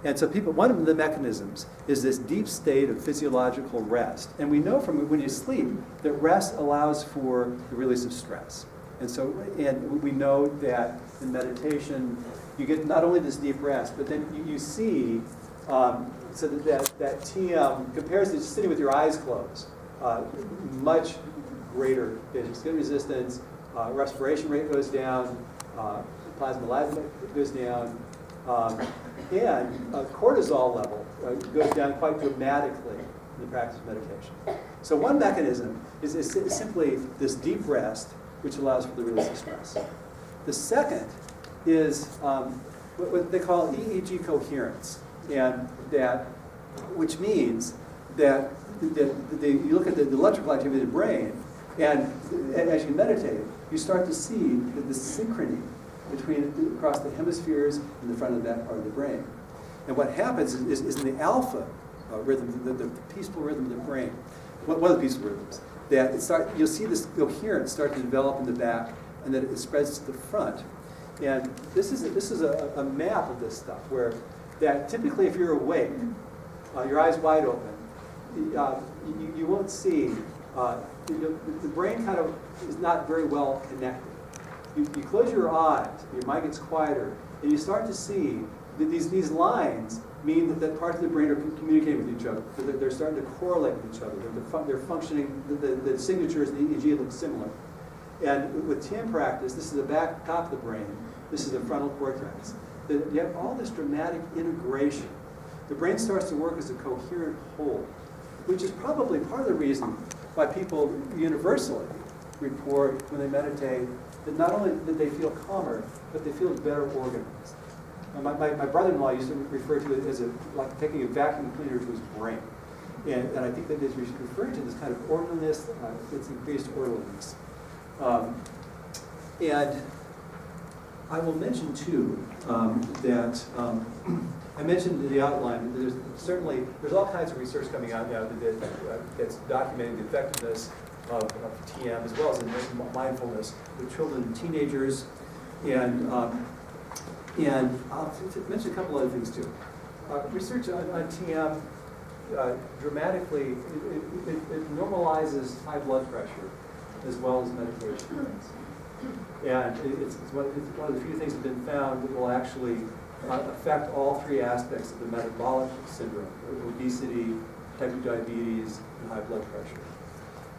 [SPEAKER 3] And so one of the mechanisms is this deep state of physiological rest. And we know from when you sleep that rest allows for the release of stress. And we know that in meditation, you get not only this deep rest, but then you see, so that TM compares to just sitting with your eyes closed, much greater skin resistance, respiration rate goes down, plasma elastin goes down, and cortisol level goes down quite dramatically in the practice of meditation. So one mechanism is simply this deep rest, which allows for the release of stress. The second is what they call EEG coherence, and which means that you look at the electrical activity of the brain, and as you meditate, you start to see the synchrony across the hemispheres in the front of that part of the brain. And what happens is in the alpha rhythm, the peaceful rhythm of the brain, one of the peaceful rhythms, that you'll see this coherence start to develop in the back, and then it spreads to the front. And this is a map of this stuff, where that typically if you're awake, your eyes wide open, you won't see, the brain kind of is not very well connected. You close your eyes, your mind gets quieter, and you start to see that these lines mean that parts of the brain are communicating with each other. They're starting to correlate with each other. They're functioning, the signatures in the EEG look similar. And with TM practice, this is the back top of the brain, this is the frontal cortex. You have all this dramatic integration. The brain starts to work as a coherent whole, which is probably part of the reason why people universally report when they meditate that not only that they feel calmer, but they feel better organized. My brother-in-law used to refer to it as like taking a vacuum cleaner to his brain. And I think that is referring to this kind of orderliness, it's increased orderliness. And I will mention too that I mentioned in the outline, there's all kinds of research coming out now that's documenting the effectiveness of TM as well as in mindfulness with children and teenagers. And I'll mention a couple other things too. Research on TM dramatically, it normalizes high blood pressure as well as medication. And it's one of the few things that have been found that will actually affect all three aspects of the metabolic syndrome: obesity, type 2 diabetes, and high blood pressure.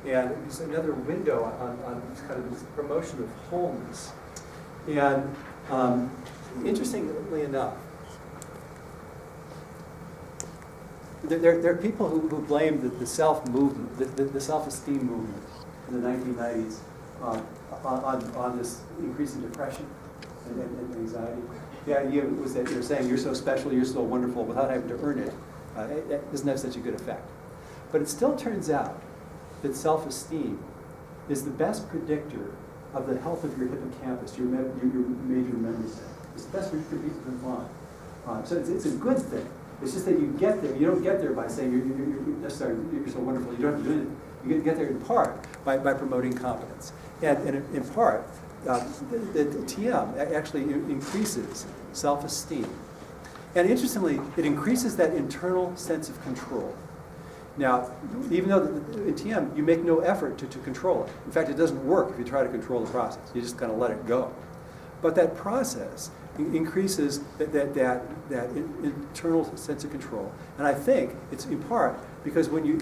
[SPEAKER 3] And it's another window on kind of this promotion of wholeness. And interestingly enough, there are people who blame the self-movement, the self-esteem movement in the 1990s on this increase in depression and anxiety. The idea was that you're saying you're so special, you're so wonderful without having to earn it. It doesn't have such a good effect. But it still turns out that self-esteem is the best predictor of the health of your hippocampus, your major memory center. It's the best predictor of mind. So it's a good thing. It's just that you get there. You don't get there by saying you're so wonderful. You don't have to do anything. You get there in part by promoting competence. And in part, the TM actually increases self-esteem. And interestingly, it increases that internal sense of control. Now, even though in TM, you make no effort to control it. In fact, it doesn't work if you try to control the process. You just kind of let it go. But that process increases that internal sense of control. And I think it's in part because when you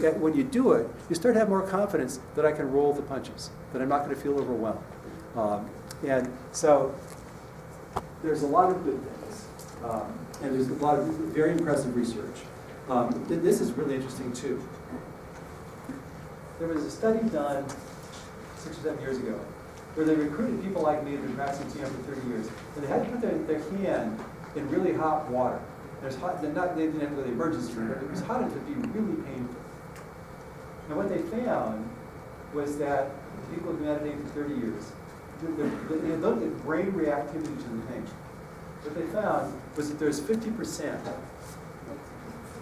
[SPEAKER 3] do it, you start to have more confidence that I can roll the punches, that I'm not going to feel overwhelmed. And so there's a lot of good things. And there's a lot of very impressive research. This is really interesting too. There was a study done 6 or 7 years ago where they recruited people like me who've been practicing TM for 30 years, and they had to put their hand in really hot water. They didn't have to go to the emergency room, but it was hot enough to be really painful. And what they found was that people who've been meditating for 30 years, they looked at brain reactivity to the pain. What they found was that there's 50%,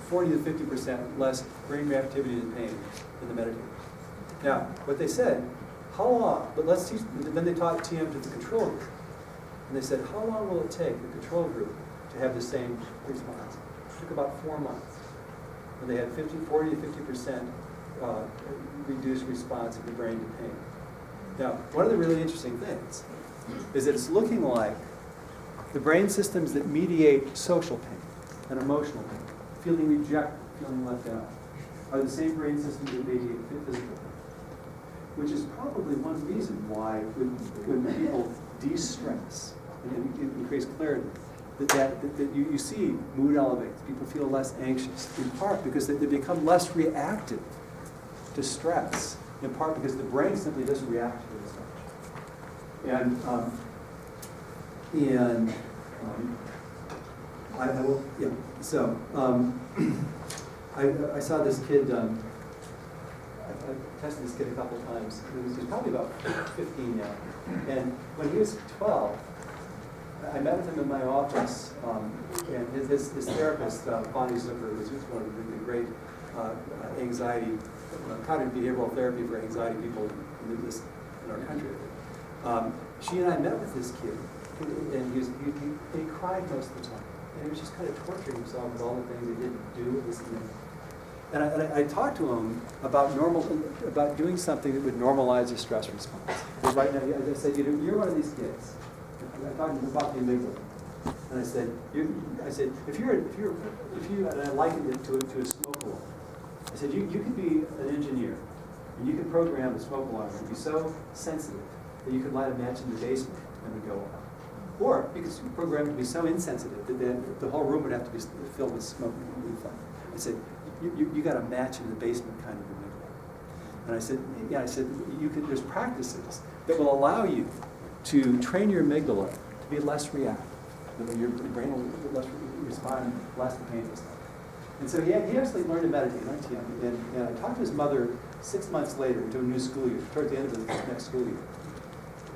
[SPEAKER 3] 40 to 50% less brain reactivity to pain in the meditators. Now, what they said, how long, but let's teach, then they taught TM to the control group. And they said, how long will it take the control group to have the same response? It took about 4 months. And they had 40 to 50% reduced response of the brain to pain. Now, one of the really interesting things is that it's looking like the brain systems that mediate social pain and emotional pain, feeling rejected, feeling left out, are the same brain systems that mediate physical pain. Which is probably one reason why when people de-stress and increase clarity, that you see mood elevates, people feel less anxious, in part because they become less reactive to stress, in part because the brain simply doesn't react to it as much. I saw this kid, I tested this kid a couple of times. He was probably about 15 now. And when he was 12, I met with him in my office, and his therapist, Bonnie Zucker, was one of the great anxiety, cognitive behavioral therapy for anxiety people in our country. She and I met with this kid, and he cried most of the time. And he was just kind of torturing himself with all the things he didn't do, this and that. And I talked to him about doing something that would normalize your stress response. Because right now, I said, you're one of these kids. I talked to him about the amygdala, and I said, if you, and I likened it to a smoke alarm. I said, you could be an engineer, and you could program the smoke alarm and be so sensitive that you could light a match in the basement and it would go off. Or you could program it to be so insensitive that then the whole room would have to be filled with smoke and fun. I said, you got a match in the basement kind of amygdala. And I said, yeah, there's practices that will allow you to train your amygdala to be less reactive your brain will less respond less to pain. And so he actually learned to meditate, learned TM. And I talked to his mother 6 months later into a new school year, towards the end of the next school year.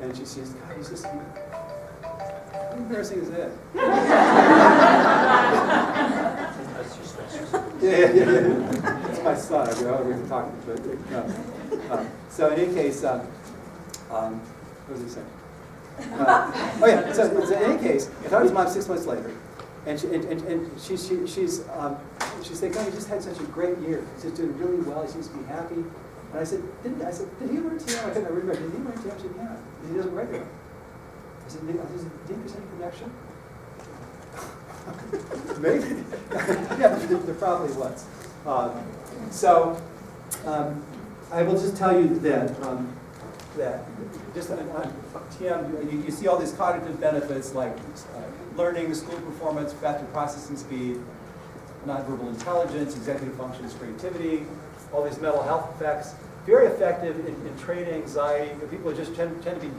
[SPEAKER 3] And she says, God, he's just, how embarrassing is that? Yeah. It's my son. I don't know what we're talking about. But, so in any case, what was he saying? Oh yeah. So in any case, I talked to his mom 6 months later, and she's saying, God, he just had such a great year. He's just doing really well. He seems to be happy. And I said, did he learn TM? I couldn't remember. Did he learn TM? She said, yeah. He does it regularly. I said, did there's any connection? Maybe. Yeah, there probably was. I will just tell you that just on TM, you see all these cognitive benefits like learning, school performance, faster processing speed, nonverbal intelligence, executive functions, creativity, all these mental health effects. Very effective in trait anxiety. People just tend to be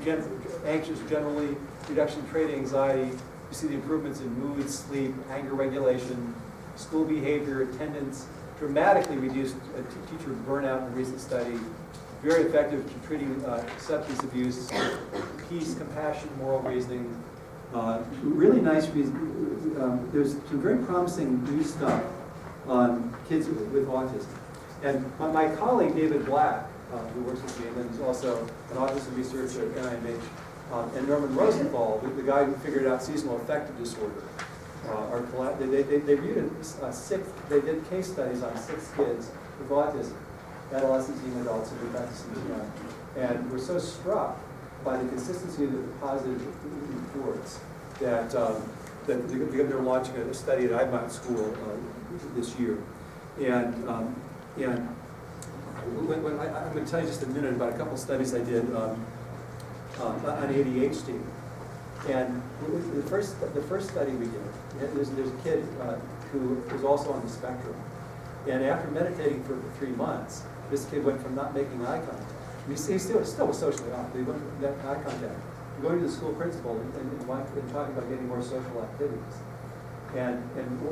[SPEAKER 3] anxious generally, reduction in trait anxiety. You see the improvements in mood, sleep, anger regulation, school behavior, attendance, dramatically reduced teacher burnout in a recent study. Very effective in treating substance abuse, peace, compassion, moral reasoning. Really nice, there's some very promising new stuff on kids with autism. And my colleague, David Black, who works with me, and then he's also an autism researcher at NIMH, and Norman Rosenthal, the guy who figured out seasonal affective disorder, they did case studies on 6 kids with autism, adolescents, young adults, who were practicing TM, and were so struck by the consistency of the positive reports that they're launching a study at Ibmont School this year. And I'm going to tell you just a minute about a couple studies I did on ADHD. And the first study we did, there's a kid who was also on the spectrum. And after meditating for 3 months, this kid went from not making eye contact. He still was socially off, but he went from that eye contact, going to the school principal and talking about getting more social activities. And then we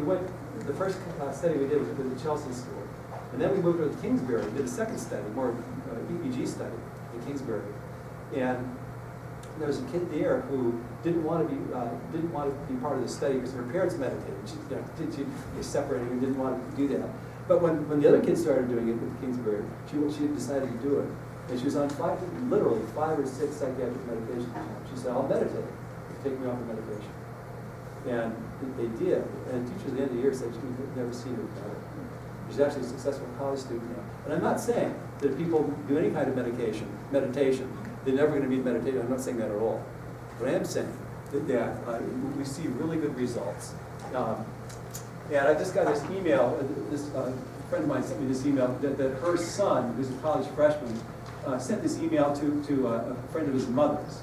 [SPEAKER 3] went, the first study we did was with the Chelsea School. And then we moved over to Kingsbury and did a second study, more EEG study in Kingsbury. And there was a kid there who didn't want to be part of the study because her parents meditated. She separated and didn't want to do that. But when the other kids started doing it with Kingsbury, she decided to do it. And she was on literally 5 or 6 psychiatric medications. She said, I'll meditate. Take me off the medication. And they did. And the teacher at the end of the year said she'd never seen her better. She's actually a successful college student now. And I'm not saying that if people do any kind of meditation, they're never going to be meditated. I'm not saying that at all. But I am saying that we see really good results. And I just got this email, this friend of mine sent me this email, that her son, who's a college freshman, sent this email to a friend of his mother's.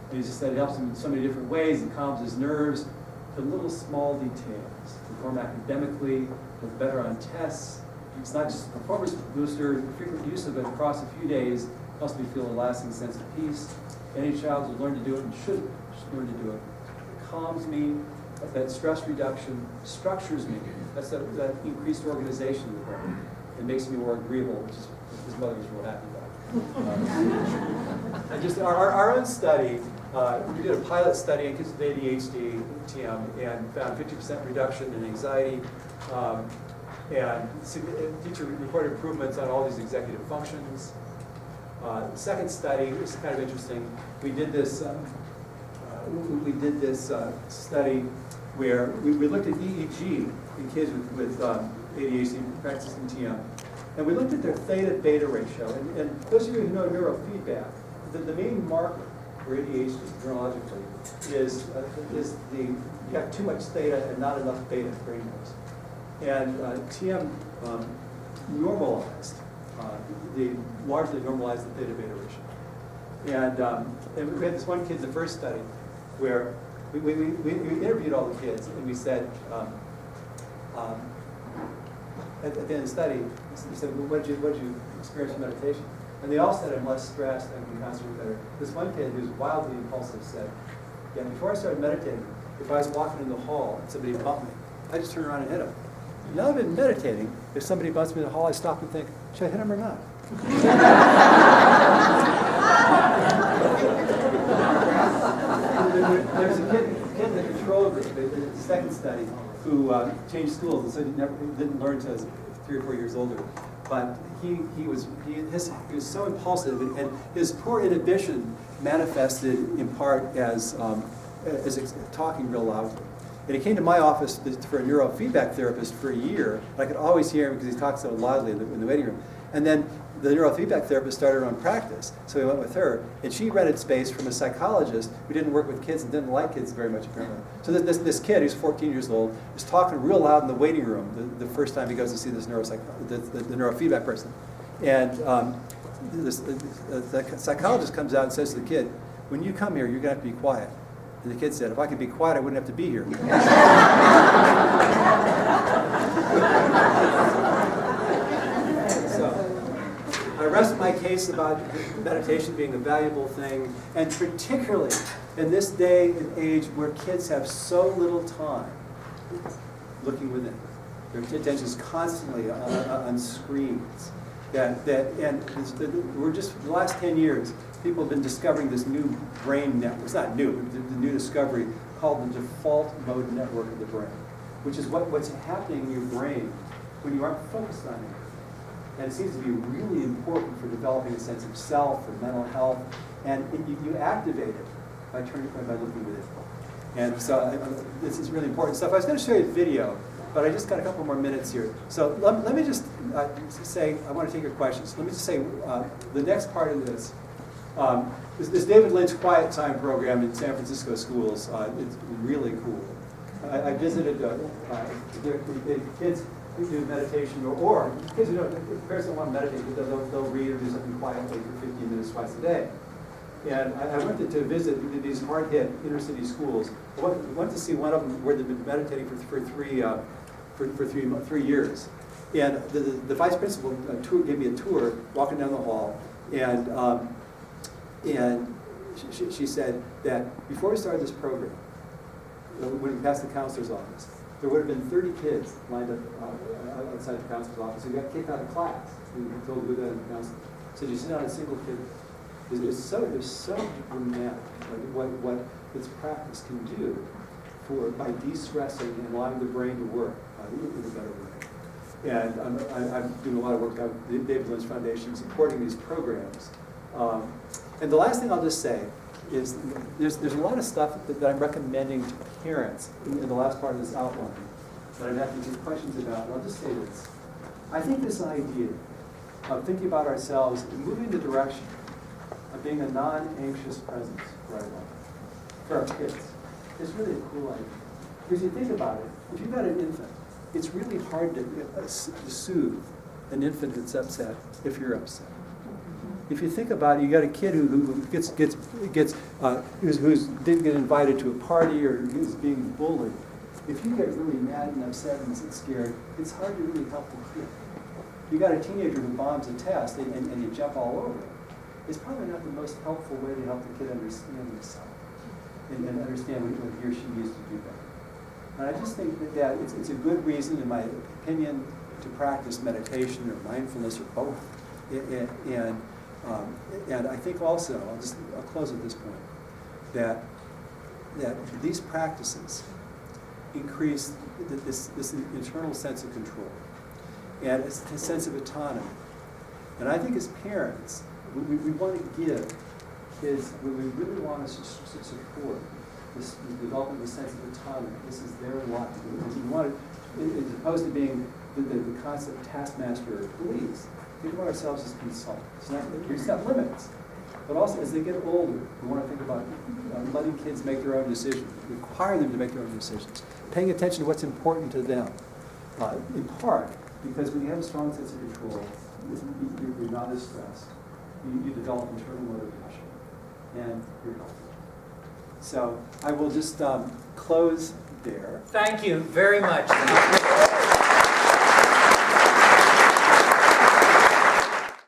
[SPEAKER 3] And he just said it helps him in so many different ways. It calms his nerves. The little small details. Perform academically, look better on tests. It's not just a performance booster. Frequent use of it across a few days helps me feel a lasting sense of peace. Any child who learned to do it and should learn to do it. It calms me. That stress reduction structures me. That's that increased organization in the brain. It makes me more agreeable, which is his mother was real happy about. And just our own study, we did a pilot study on kids with ADHD, TM, and found 50% reduction in anxiety, and teacher reported improvements on all these executive functions. The second study is kind of interesting. We did this study where we looked at EEG in kids with ADHD practicing TM. And we looked at their theta-beta ratio. And those of you who know neurofeedback, the main marker for ADHD neurologically is you have too much theta and not enough beta brain waves. And TM normalized, they largely normalized the theta-beta ratio. And we had this one kid in the first study where we interviewed all the kids and we said, at the end of the study, we said, well, what did you experience in meditation? And they all said, I'm less stressed, I can concentrate better. This one kid who's wildly impulsive said, Yeah, before I started meditating, if I was walking in the hall and somebody bumped me, I just turn around and hit them. Now I've been meditating. If somebody bumps me in the hall, I stop and think, should I hit him or not? There's a kid in the control group, the second study, who changed schools and so didn't learn until he was 3 or 4 years older. But he was so impulsive, and his poor inhibition manifested in part as talking real loudly. And he came to my office for a neurofeedback therapist for a year. I could always hear him because he talked so loudly in the waiting room. And then the neurofeedback therapist started her own practice, so we went with her. And she rented space from a psychologist who didn't work with kids and didn't like kids very much, apparently. So this kid, who's 14 years old, is talking real loud in the waiting room the first time he goes to see this the neurofeedback person. And the psychologist comes out and says to the kid, when you come here, you're going to have to be quiet. And the kid said, if I could be quiet, I wouldn't have to be here. I rest my case about meditation being a valuable thing, and particularly in this day and age where kids have so little time looking within. Their attention is constantly on screens. We're just, the last 10 years, people have been discovering this new brain network. It's not new, but the new discovery called the default mode network of the brain, which is what's happening in your brain when you aren't focused on it. And it seems to be really important for developing a sense of self, for mental health, and you activate it by looking with it. And so this is really important stuff. I was going to show you a video, but I just got a couple more minutes here. So let me just say, I want to take your questions. Let me just say, the next part of this, this David Lynch Quiet Time program in San Francisco schools. It's really cool. I visited kids who do meditation, or kids who don't, parents don't want to meditate, but they'll read or do something quietly for 15 minutes twice a day. And I went to visit these hard-hit inner-city schools. I went to see one of them where they've been meditating for 3 years. And the vice principal gave me a tour, walking down the hall, and she said that before we started this program, when we passed the counselor's office, there would have been 30 kids lined up outside the counselor's office who got kicked out of class. We were told to go down to the counselor. So you sit down a single kid. It's so dramatic what this practice can do by de-stressing and allowing the brain to work in a better way. And I'm doing a lot of work at the David Lynch Foundation supporting these programs. And the last thing I'll just say is there's a lot of stuff that I'm recommending to parents in the last part of this outline that I'm having some questions about. And I'll just say this. I think this idea of thinking about ourselves and moving in the direction of being a non-anxious presence for our life, for our kids, is really a cool idea. Because you think about it, if you've got an infant, it's really hard to soothe an infant that's upset if you're upset. If you think about it, you got a kid who didn't get invited to a party or who's being bullied. If you get really mad and upset and scared, it's hard to really help the kid. You got a teenager who bombs a test and you jump all over it. It's probably not the most helpful way to help the kid understand himself and understand what he or she needs to do better. And I just think that it's a good reason, in my opinion, to practice meditation or mindfulness or both. And I think also, I'll close at this point, that these practices increase this internal sense of control and a sense of autonomy. And I think as parents, we want to give kids, we really want to support this development of a sense of autonomy. This is their life. We want it, as opposed to being the constant taskmaster or police, think of ourselves as consultants. We set limits, but also as they get older, we want to think about letting kids make their own decisions, require them to make their own decisions, paying attention to what's important to them, in part because when you have a strong sense of control, you're not as stressed. You develop internal motivation, and you're healthy. So I will just close there.
[SPEAKER 1] Thank you very much.